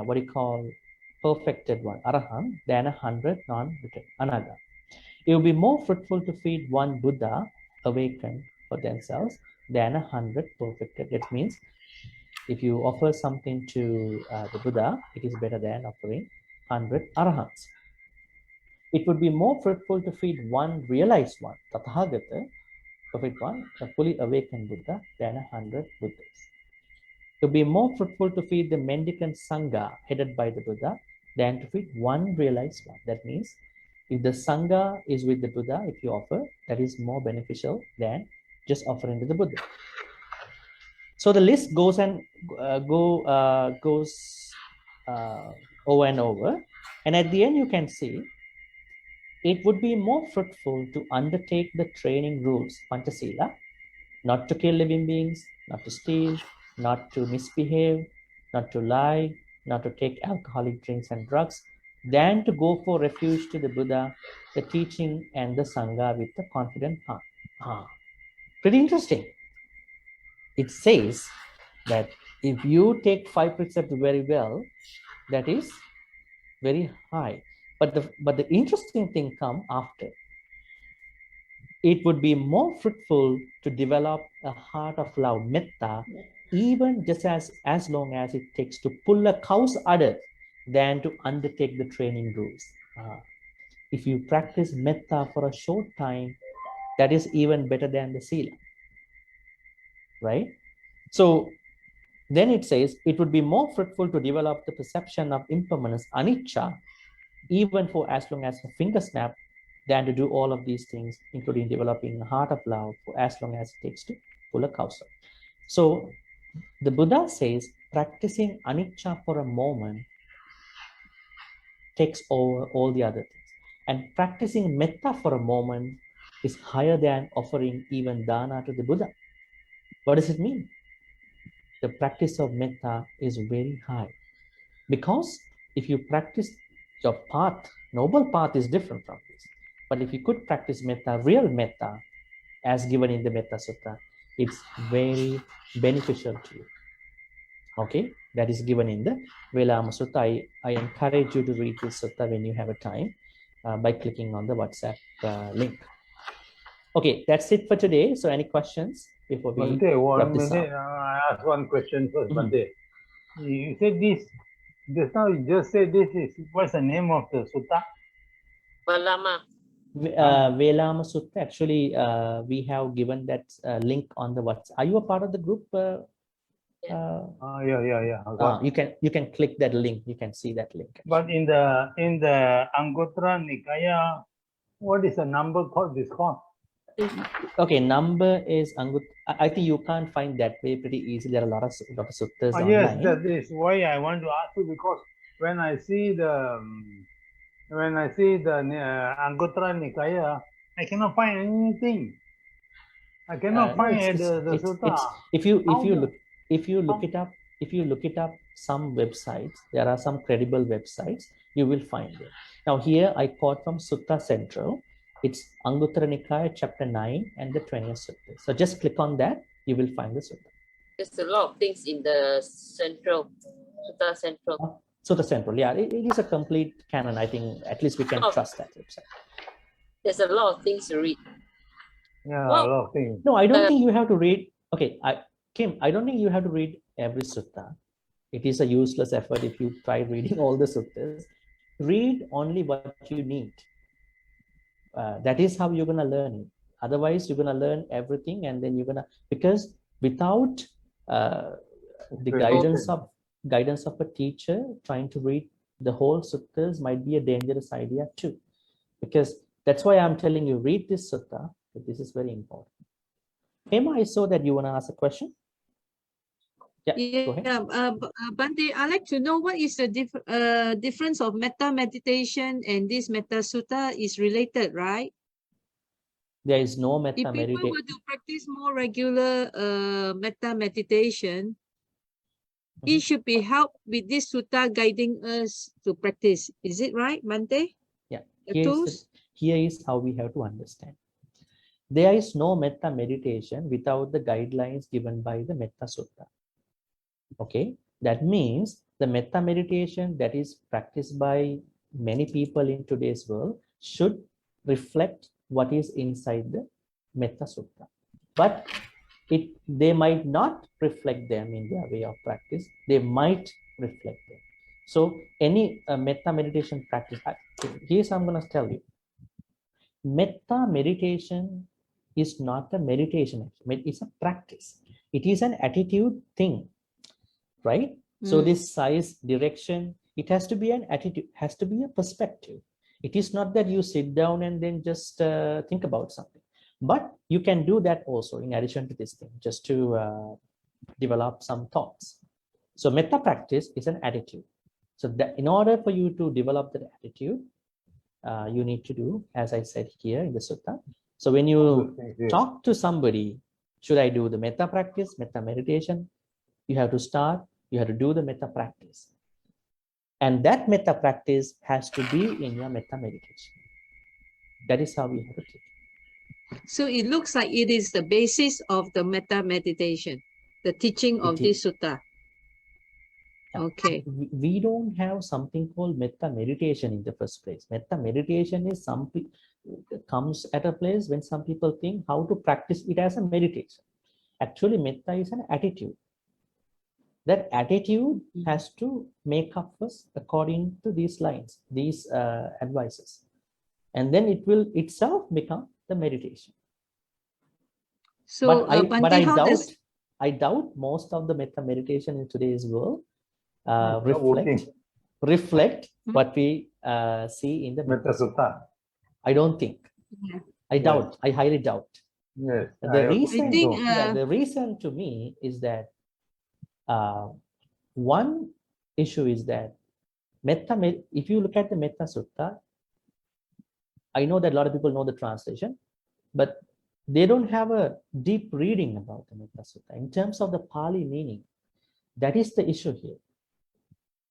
what do you call, perfected one, Arahant, than 100 non-wicked, Anaga. It would be more fruitful to feed one Buddha, awakened for themselves, than 100 perfected. That means if you offer something to the Buddha, it is better than offering 100 Arahants. It would be more fruitful to feed one realized one, Tathagata, perfect one, a fully awakened Buddha, than 100 Buddhas. To be more fruitful to feed the mendicant Sangha headed by the Buddha than to feed one realized one. That means if the Sangha is with the Buddha, if you offer, that is more beneficial than just offering to the Buddha. So the list goes and goes over and over. And at the end, you can see it would be more fruitful to undertake the training rules, Panchasila, not to kill living beings, not to steal, not to misbehave, not to lie, not to take alcoholic drinks and drugs, than to go for refuge to the Buddha, the teaching, and the Sangha with a confident heart. Pretty interesting. It says that if you take 5 precepts very well, that is very high. But the interesting thing comes after. It would be more fruitful to develop a heart of love, metta, even just as long as it takes to pull a cow's udder than to undertake the training rules. If you practice metta for a short time, that is even better than the sila, right? So then it says, it would be more fruitful to develop the perception of impermanence, anicca, even for as long as a finger snap, than to do all of these things, including developing a heart of love for as long as it takes to pull a cow's udder. So the Buddha says practicing anicca for a moment takes over all the other things. And practicing metta for a moment is higher than offering even dana to the Buddha. What does it mean? The practice of metta is very high. Because if you practice your path, noble path is different from this. But if you could practice metta, real metta, as given in the Metta Sutta, it's very beneficial to you. Okay, that is given in the Velama Sutta. I encourage you to read this sutta when you have a time by clicking on the WhatsApp link. Okay, that's it for today. So any questions before we Bhante, wrap 1 this minute. up? I ask one question first, Mhm. Bhante. You said this, just now you just said this is, what's the name of the sutta? Balama. Velama Sutta, actually, we have given that link on the WhatsApp. Are you a part of the group? Yeah. I got You can click that link. You can see that link. But in the Anguttara Nikaya, what is the number called this called? Okay, number is Angut. I think you can't find that way pretty easy. There are a lot of suttas Yes, online. that is why I want to ask you, because when I see the Anguttara Nikaya, I cannot find anything. I cannot No, find the sutta. if you look it up, some websites, there are some credible websites, you will find it. Now here I quote from Sutta Central. It's Anguttara Nikaya chapter 9 and the 20th sutta. So just click on that, you will find the sutta. There's a lot of things in the central, Sutta Central. Sutta Central, yeah, it is a complete canon. I think at least we can trust that website. There's a lot of things to read. Yeah, Well, a lot of things. No, I don't think you have to read. Okay, Kim, I don't think you have to read every sutta. It is a useless effort if you try reading all the suttas. Read only what you need. That is how you're going to learn it. Otherwise, you're going to learn everything, and then you're going to, because without the guidance of a teacher, trying to read the whole suttas might be a dangerous idea too. Because that's why I'm telling you, read this sutta. But this is very important. Emma, I saw that you want to ask a question. Yeah, go ahead. Bhante, I'd like to know what is the difference of metta meditation and this metta sutta is related, right? There is no metta If people meditation. were to practice more regular metta meditation, it should be helped with this sutta guiding us to practice. Is it right, Bhante? Yeah, The here is how we have to understand. There is no metta meditation without the guidelines given by the Metta Sutta. Okay, that means the metta meditation that is practiced by many people in today's world should reflect what is inside the Metta Sutta. But they might not reflect them in their way of practice. They might reflect them. So any metta meditation practice, here's I'm going to tell you. Metta meditation is not a meditation. It's a practice. It is an attitude thing, right? So this size, direction, it has to be an attitude, has to be a perspective. It is not that you sit down and then just think about something. But you can do that also in addition to this thing, just to develop some thoughts. So metta practice is an attitude. So that in order for you to develop that attitude, you need to do, as I said here in the sutta. So when you talk to somebody, should I do the metta practice, metta meditation? You have to start, you have to do the metta practice. And that metta practice has to be in your metta meditation. That is how we have to take it. So it looks like it is the basis of the metta meditation, the teaching of this sutta. Okay. We don't have something called metta meditation in the first place. Metta meditation is comes at a place when some people think how to practice it as a meditation. Actually, metta is an attitude. That attitude has to make up us according to these lines, these advices. And then it will itself become the meditation. So, but I doubt most of the metta meditation in today's world reflect what we see in the Metta Sutta. I don't think. I doubt. I highly doubt. Yes. The reason to me is that one issue is that if you look at the Metta Sutta, I know that a lot of people know the translation, but they don't have a deep reading about the Metta Sutta in terms of the Pali meaning. That is the issue here.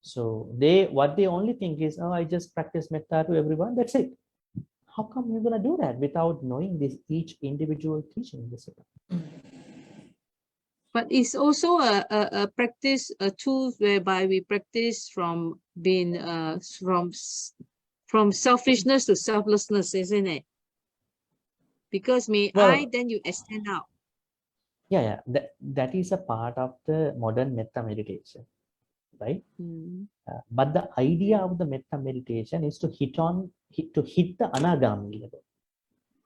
So what they only think is, oh, I just practice metta to everyone. That's it. How come you're gonna do that without knowing each individual teaching in the sutta? But it's also a practice, a tool whereby we practice from being from selfishness to selflessness, isn't it? Because then you extend out. Yeah. That is a part of the modern metta meditation, right? But the idea of the metta meditation is to hit the anagami level,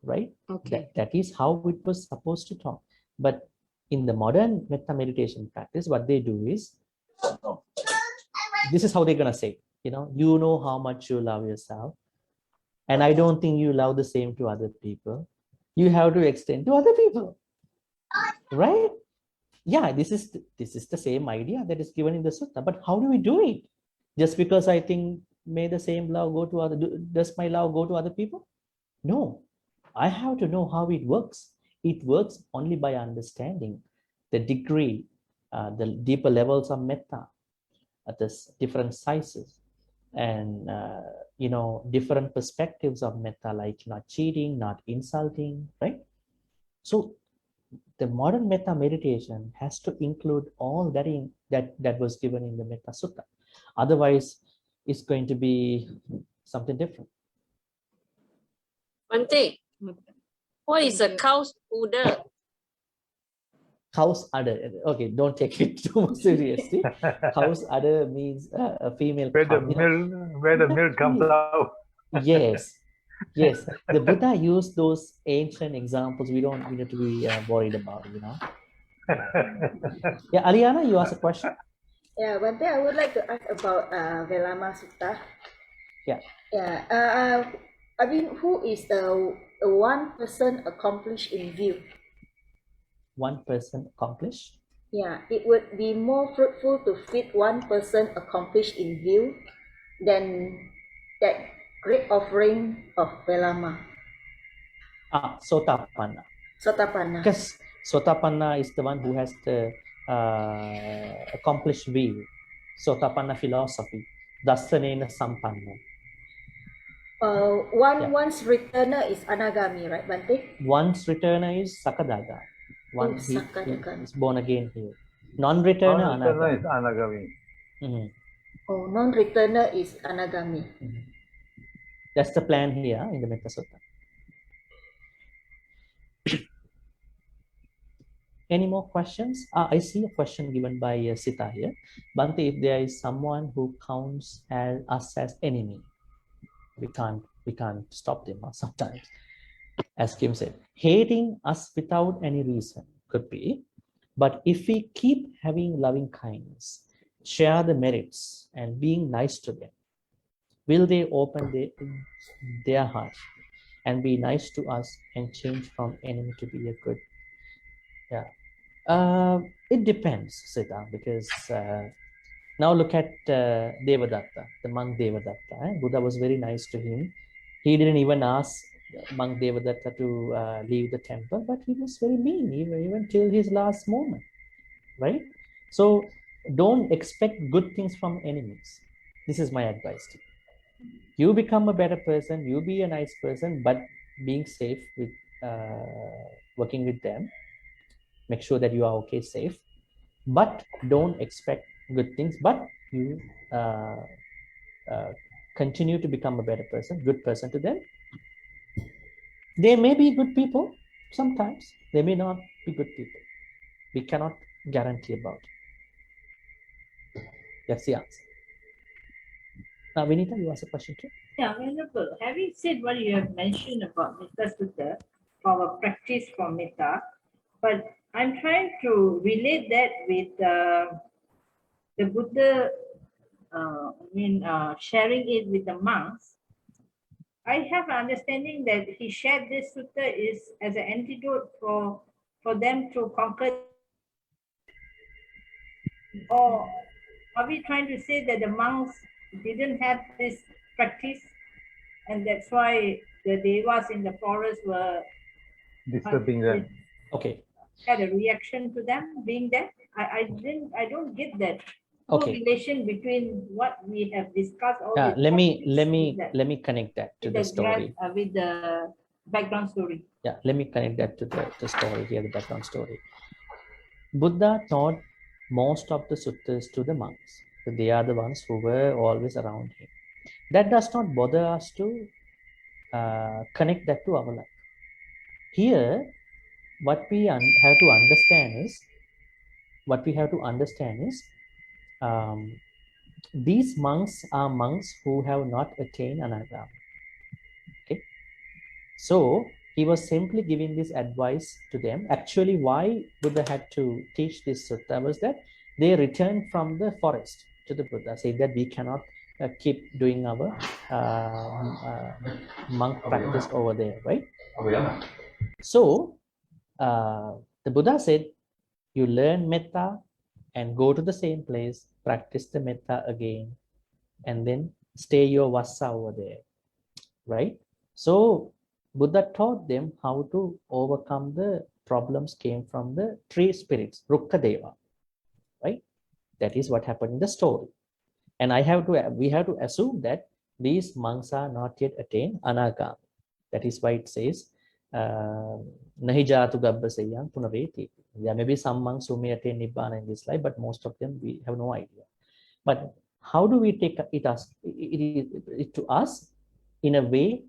right? Okay. That is how it was supposed to talk. But in the modern metta meditation practice, what they do is, this is how they're gonna say, you know how much you love yourself, and I don't think you love the same to other people. You have to extend to other people, right? Yeah, this is the same idea that is given in the sutta. But how do we do it? Just because I think may the same love go to other, does my love go to other people? No, I have to know how it works. It works only by understanding the degree, the deeper levels of metta, at the different sizes, and different perspectives of metta, like not cheating, not insulting, right? So the modern metta meditation has to include all that was given in the Metta Sutta. Otherwise, it's going to be something different. Bhante, what is a cow's udder? Cow's udder. Okay, don't take it too seriously. Cow's udder means a female cow. Where the milk comes out. Yes. Yes, the Buddha used those ancient examples. We need to be worried about, Yeah, Aliana, you asked a question? Yeah, Bhante, I would like to ask about Velama Sutta. Yeah. Yeah. I mean, who is the one person accomplished in view? one person accomplish? Yeah, it would be more fruitful to fit one person accomplished in view than that great offering of Velama. Sotapanna. Sotapanna. Because Sotapanna is the one who has the accomplished view. Sotapanna philosophy. Dasanena Sampanna. One's returner is Anagami, right, Bhante? One's returner is Sakadaga. One he Sakadaga. is born again here. Non-returner Non-returner is Anagami. Anagami. Oh, non-returner is Anagami. That's the plan here in the Metta Sutta. Any more questions? I see a question given by Sita here. Bhante, if there is someone who counts us as enemy, we can't stop them sometimes. As Kim said, hating us without any reason could be, but if we keep having loving kindness, share the merits and being nice to them, will they open their heart and be nice to us and change from enemy to be a good? Yeah. It depends, Sita, because now look at Devadatta, the monk Devadatta. Buddha was very nice to him. He didn't even ask monk Devadatta to leave the temple, but he was very mean, even till his last moment, right? So don't expect good things from enemies. This is my advice to you. You become a better person, you be a nice person, but being safe with working with them. Make sure that you are okay, safe, but don't expect good things, but you continue to become a better person, good person to them. They may be good people sometimes, they may not be good people. We cannot guarantee about it. That's the answer. Now, Vinita, you asked a question too. Yeah, Venerable, having said what you have mentioned about Metta Sutta, our practice for Metta, but I'm trying to relate that with the Buddha, sharing it with the monks. I have an understanding that he shared this sutta is as an antidote for them to conquer. Or are we trying to say that the monks didn't have this practice, and that's why the devas in the forest were Disturbing them. Okay. Had a reaction to them being there? I don't get that correlation between what we have discussed. Let me connect that to the story. With the background story. Yeah, let me connect that to the story here, the background story. Buddha taught most of the suttas to the monks. So they are the ones who were always around him. That does not bother us to connect that to our life. Here, what we have to understand is, these monks are monks who have not attained anagama. Okay, so he was simply giving this advice to them. Actually, why Buddha had to teach this sutta was that they returned from the forest to the Buddha, saying that we cannot keep doing our monk practice over there, right? So the Buddha said, you learn metta and go to the same place, practice the metta again, and then stay your vassa over there, right? So Buddha taught them how to overcome the problems came from the tree spirits, Rukkadeva, right? That is what happened in the story. And we have to assume that these monks are not yet attained anagami. That is why it says, nahi jatu gabbasayang punaveti. There may be some monks who may attain nibbana in this life, but most of them we have no idea. But how do we take it to us? In a way,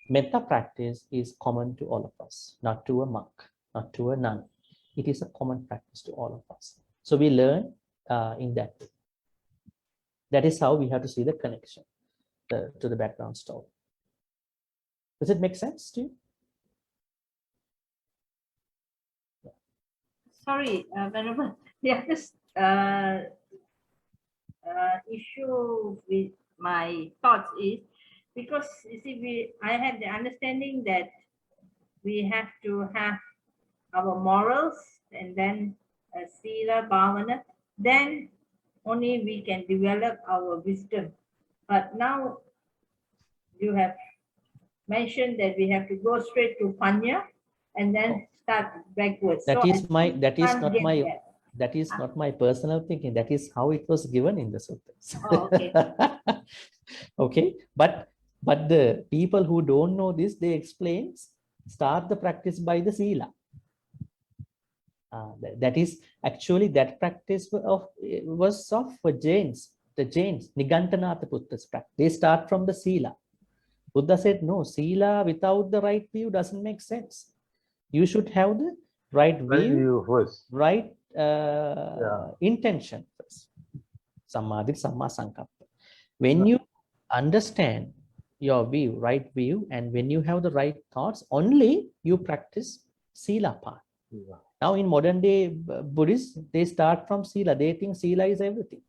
metta practice is common to all of us, not to a monk, not to a nun. It is a common practice to all of us. So we learn in that way. That is how we have to see the connection to the background story. Does it make sense to you? Yeah. Sorry, Venerable. The issue with my thoughts is because you see, I had the understanding that we have to have our morals, and then sila, bhavana, then only we can develop our wisdom. But now you have mentioned that we have to go straight to panya and then start backwards. That So is my, that is can't not get my, that. that is not my personal thinking. That is how it was given in the suttas. Oh, okay. Okay, but the people who don't know this, they explain, start the practice by the sila. That is actually, that practice was of Jains, the Jains, Nigantanatha Putta's practice. They start from the sila. Buddha said, no, sila without the right view doesn't make sense. You should have the right view, first. right intention first. Samadhi, samma sankappa. When you understand your view, right view, and when you have the right thoughts, only you practice sila part. Now in modern day Buddhists, they start from sila. They think sila is everything.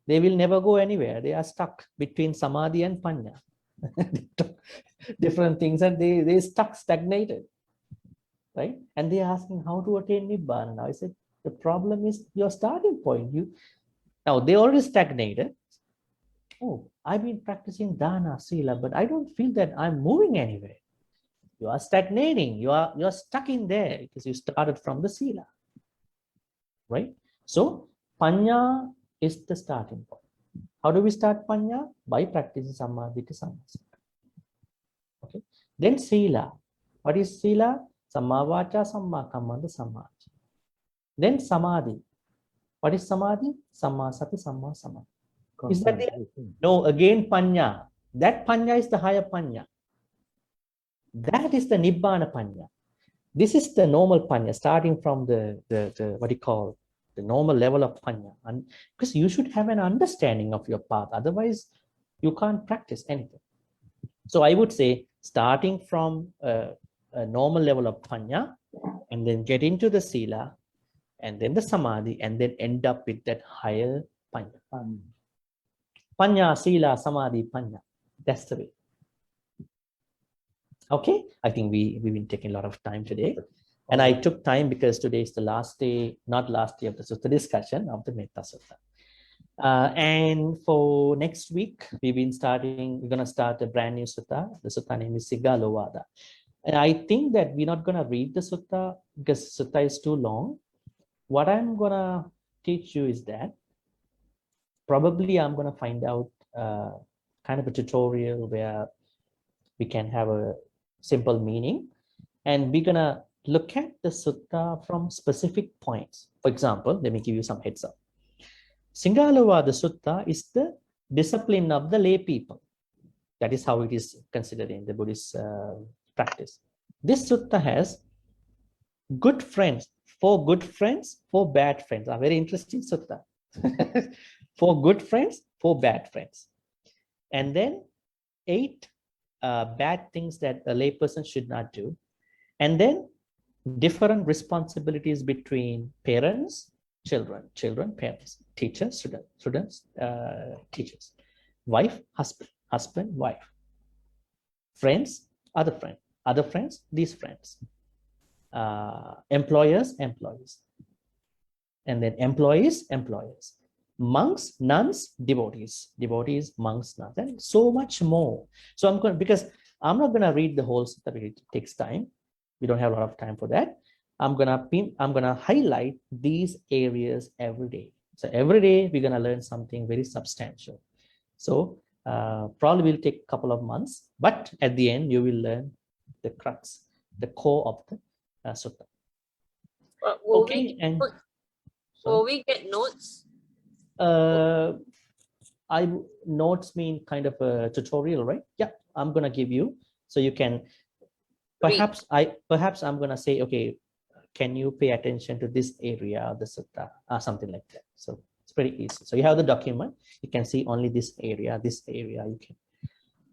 They will never go anywhere. They are stuck between samadhi and panya. Different things, and they stuck, stagnated. Right? And they are asking how to attain nibbana. Now I said, the problem is your starting point. Now they already stagnated. Oh, I've been practicing dana, sila, but I don't feel that I'm moving anywhere. You are stagnating. You're stuck in there because you started from the sila. Right? So panya is the starting point. How do we start panya? By practicing samadhi to sammasana. Okay. Then sila. What is sila? Sammavaca, samma kammanta, sammaca. Then samadhi. What is samadhi? Samma sati, samma samadhi. Is that it? No, again panya. That panya is the higher panya. That is the nibbana panya. This is the normal panya, starting from the what do you call, the normal level of panya. And because you should have an understanding of your path, otherwise you can't practice anything. So I would say, starting from a normal level of panya, and then get into the sila, and then the samadhi, and then end up with that higher panya. Panya, sila, samadhi, panya. That's the way. Okay, I think we've been taking a lot of time today. And I took time because today is the last day, not last day of the Sutta discussion of the Metta Sutta. And for next week, we're going to start a brand new Sutta. The Sutta name is Siggalovada. And I think that we're not going to read the Sutta because the Sutta is too long. What I'm going to teach you is that probably I'm going to find out kind of a tutorial where we can have a simple meaning, and we're going to look at the sutta from specific points. For example, let me give you some heads up. Siggalovada Sutta is the discipline of the lay people. That is how it is considered in the Buddhist practice. This sutta has good friends, 4 good friends, 4 bad friends. A very interesting sutta. 4 good friends, 4 bad friends. And then 8 bad things that a layperson should not do. And then different responsibilities between parents, children, parents, teachers, students, teachers, wife, husband, wife, friends, other friends, these friends, employers, and then employees, monks, nuns, devotees, monks, nuns, and so much more. So I'm going, because I'm not going to read the whole sutta because it takes time. We don't have a lot of time for that. I'm gonna highlight these areas every day. So every day we're gonna learn something very substantial. So probably will take a couple of months, but at the end you will learn the crux, the core of the sutta. But will we get notes? Notes mean kind of a tutorial, right? Yeah, I'm gonna give you, so you can. Perhaps I'm gonna say, okay, can you pay attention to this area of the sutta, or something like that. So it's pretty easy. So you have the document, you can see only this area, you can.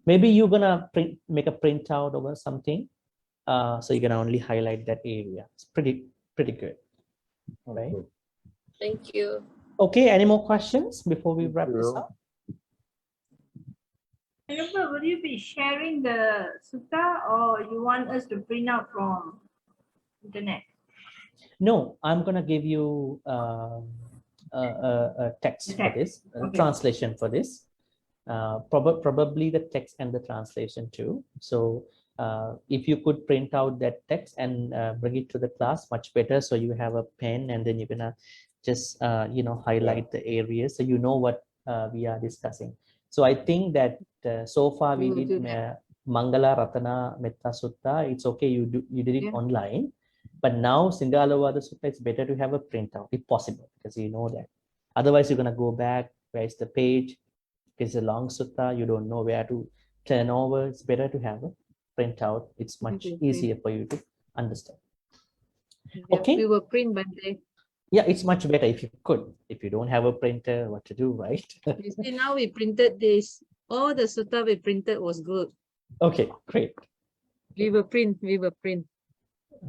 Maybe you're gonna make a printout over something, so you're gonna only highlight that area. It's pretty good. All right. Thank you. Okay, any more questions before we wrap this up? Will you be sharing the sutta, or you want us to print out from internet? No, I'm gonna give you a text for this, a Okay. translation for this. Probably the text and the translation too. So if you could print out that text and bring it to the class, much better. So you have a pen and then you're gonna just highlight the areas so you know what we are discussing. So I think that so far we We will did do that. Mangala Ratana Metta Sutta. It's okay, you did it Yeah. online, but now Singalavada Sutta, it's better to have a printout if possible, because you know that. Otherwise, you're gonna go back. Where's the page? It's a long sutta, you don't know where to turn over. It's better to have a printout. It's much Okay, easier for you to understand. Yeah, Okay. we will print Bhante. Yeah, it's much better if you could. If you don't have a printer, what to do, right? You see, now we printed this. All the sutta we printed was good. Okay, great. We will print. We will print.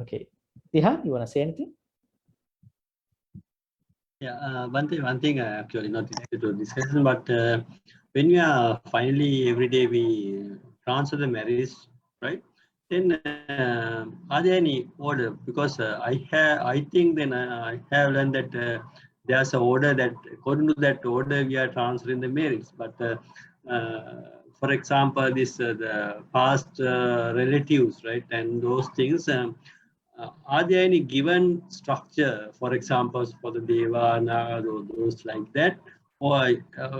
Okay. Tiha, you want to say anything? Yeah, one thing actually not related to discussion, but when we are finally every day we transfer the marriage, right? Then are there any order? Because I think then I have learned that there's an order that according to that order we are transferring the marriage. But for example, this the past relatives, right, and those things. Are there any given structure, for example, for the Devana or those like that? Or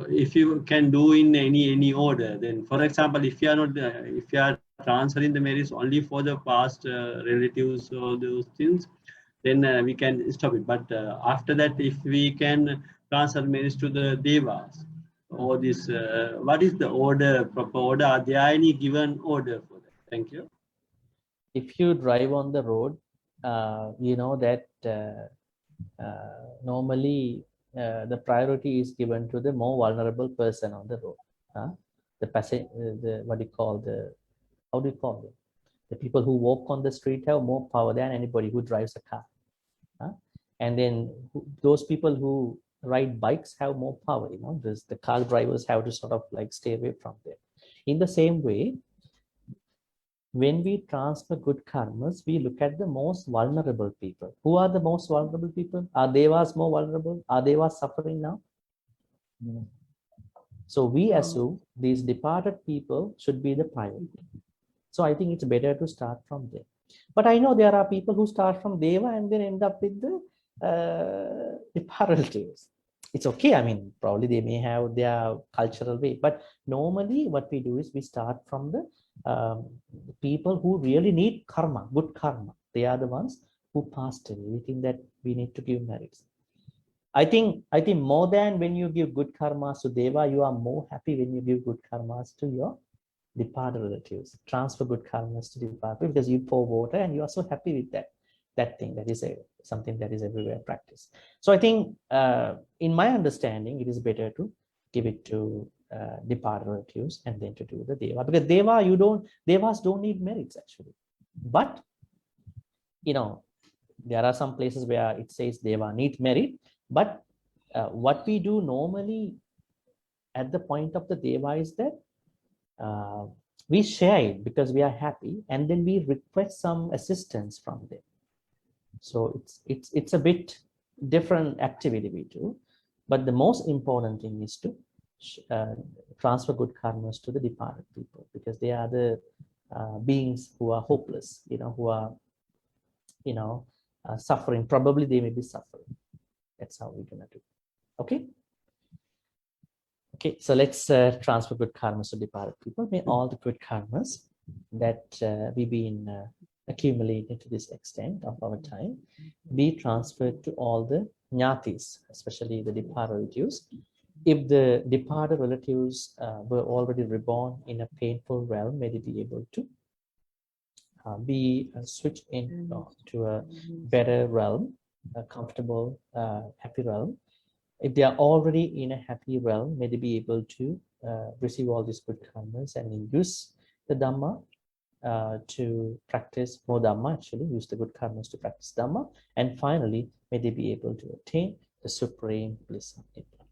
if you can do in any order, then for example, if you are not if you are transferring the marriage only for the past relatives or those things, then we can stop it. But after that, if we can transfer marriage to the Devas or this, what is the order, proper order? Are there any given order for that? Thank you. If you drive on the road, you know that normally the priority is given to the more vulnerable person on the road. The passage, the what do you call the, how do you call it? The people who walk on the street have more power than anybody who drives a car. And then those people who ride bikes have more power. You know, the car drivers have to sort of like stay away from them. In the same way, when we transfer good karmas, we look at the most vulnerable people. Who are the most vulnerable people? Are Devas more vulnerable? Are Devas suffering now? No. So we assume these departed people should be the priority. So I think it's better to start from there. But I know there are people who start from Deva and then end up with the departed relatives. It's okay. I mean, probably they may have their cultural way, but normally what we do is we start from the people who really need karma, good karma. They are the ones who passed away. We think that we need to give merits. I think more than when you give good karmas to Deva, you are more happy when you give good karmas to your departed relatives. Transfer good karmas to departed because you pour water and you are so happy with that thing. That is something that is everywhere practiced. So I think in my understanding, it is better to give it to departed relatives and then to do the Deva, because Devas don't need merits actually. But you know, there are some places where it says Deva need merit, but what we do normally at the point of the Deva is that we share it because we are happy, and then we request some assistance from them. So it's a bit different activity we do, but the most important thing is to transfer good karmas to the departed people, because they are the beings who are hopeless, who are suffering. Probably they may be suffering. That's how we're gonna do. Okay. Okay, so let's transfer good karmas to departed people. May all the good karmas that we've been accumulating to this extent of our time be transferred to all the jnatis, especially the departed relatives. If the departed relatives were already reborn in a painful realm, may they be able to be switched in to a better realm, a comfortable, happy realm. If they are already in a happy realm, may they be able to receive all these good karmas and use the Dhamma to practice more Dhamma, actually use the good karmas to practice Dhamma. And finally, may they be able to attain the supreme bliss of Nibbana.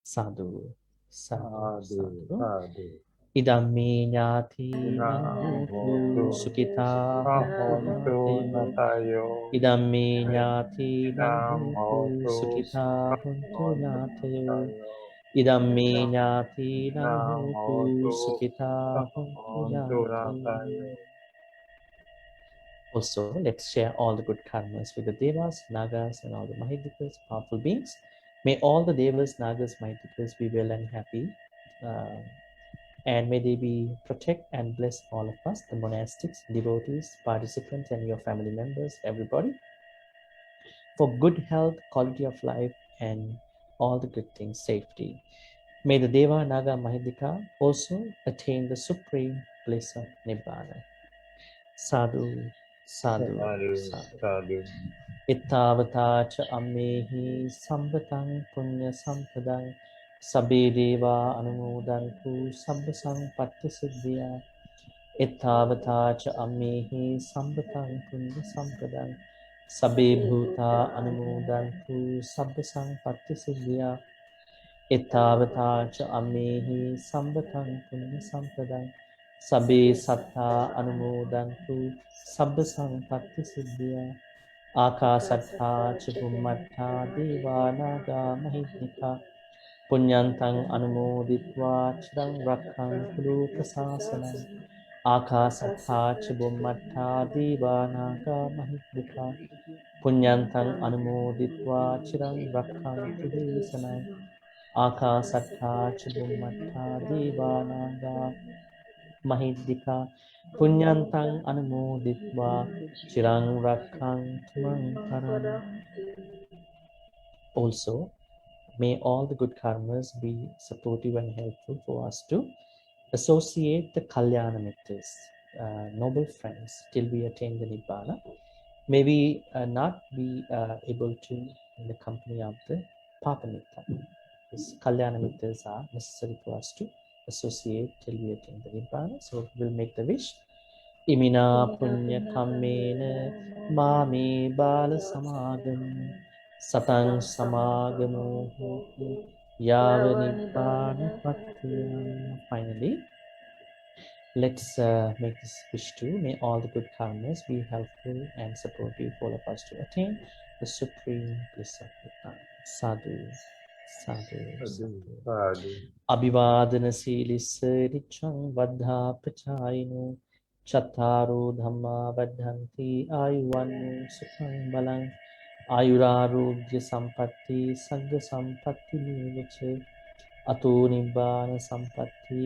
Sadhu, sadhu, sadhu. Idammi nyati nanhutu sukita hontu natayo. Idammi nyati nanhutu sukita hontu natayo. Idammi nyati nanhutu sukita hontu natayo. Also, let's share all the good karmas with the devas, nagas, and all the Mahidikas, powerful beings. May all the devas, nagas, Mahidikas be well and happy. And may they be protect and bless all of us, the monastics, devotees, participants, and your family members, everybody, for good health, quality of life, and all the good things, safety. May the Deva, Naga, Mahidika also attain the supreme bliss of Nibbana. Sadhu, sadhu, sadhu. Ittavata cha ammehi sambatang punya sampadang sabbe deva anumodantu sabba sampatti siddhya. Ittavata cha ammehi sambatang punya sampadang sabbe bhuta anumodantu sabba sampatti siddhya. Ittavata cha ammehi sambatang punya sampadang sabbe satta anumodantu sabba sampatti siddhya. Akasattha ca bhummattha devanaga mahidika punyantang anumoditva chirang rakkhantu lokasasanam. Akasattha ca bhummattha devanaga mahidika punyantang anumoditva chirang rakkhantu desanam. Akasattha ca bhummattha devanaga mahidika punyantang anumoditva chirang rakkhantu mantaram. Also, may all the good karmas be supportive and helpful for us to associate the Kalyana Mittas, noble friends, till we attain the Nibbana. May we not be able to in the company of the Papa Mitta. These Kalyana Mittas are necessary for us to associate till we attain the Nibbana. So we'll make the wish. Imina punya kammena mami bala samagam satang samagamo hotu yava nibbana pattaya. Finally, let's make this wish too. May all the good karmas be helpful and supportive for all of us to attain the supreme bliss of Nibbana. Sadhu, sadhu, sadhu. Abhivadana silissa richang vadha pachayino chattaro dhamma vadhanti ayuvannu sukhang balang ayurarogya sampatti sagga sampatti nivache ato nibbana sampatti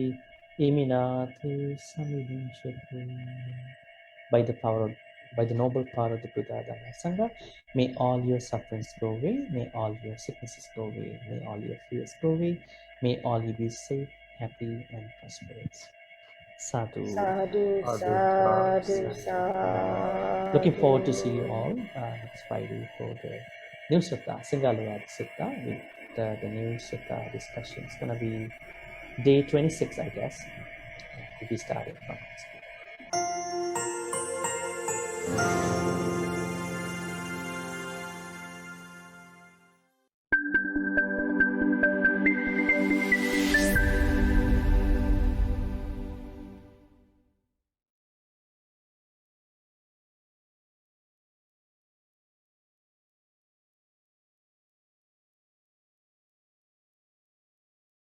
iminati samidinshati. By the noble power of the Buddha Dhamma Sangha, may all your sufferings go away, may all your sicknesses go away, may all your fears go away, may all you be safe, happy, and prosperous. Sadhu. Sadhu, sadhu, sadhu. Looking forward to see you all next Friday for the new Sutta, Singalarad Sutta, with the new Sutta discussion. It's going to be day 26, I guess. We'll be starting from next.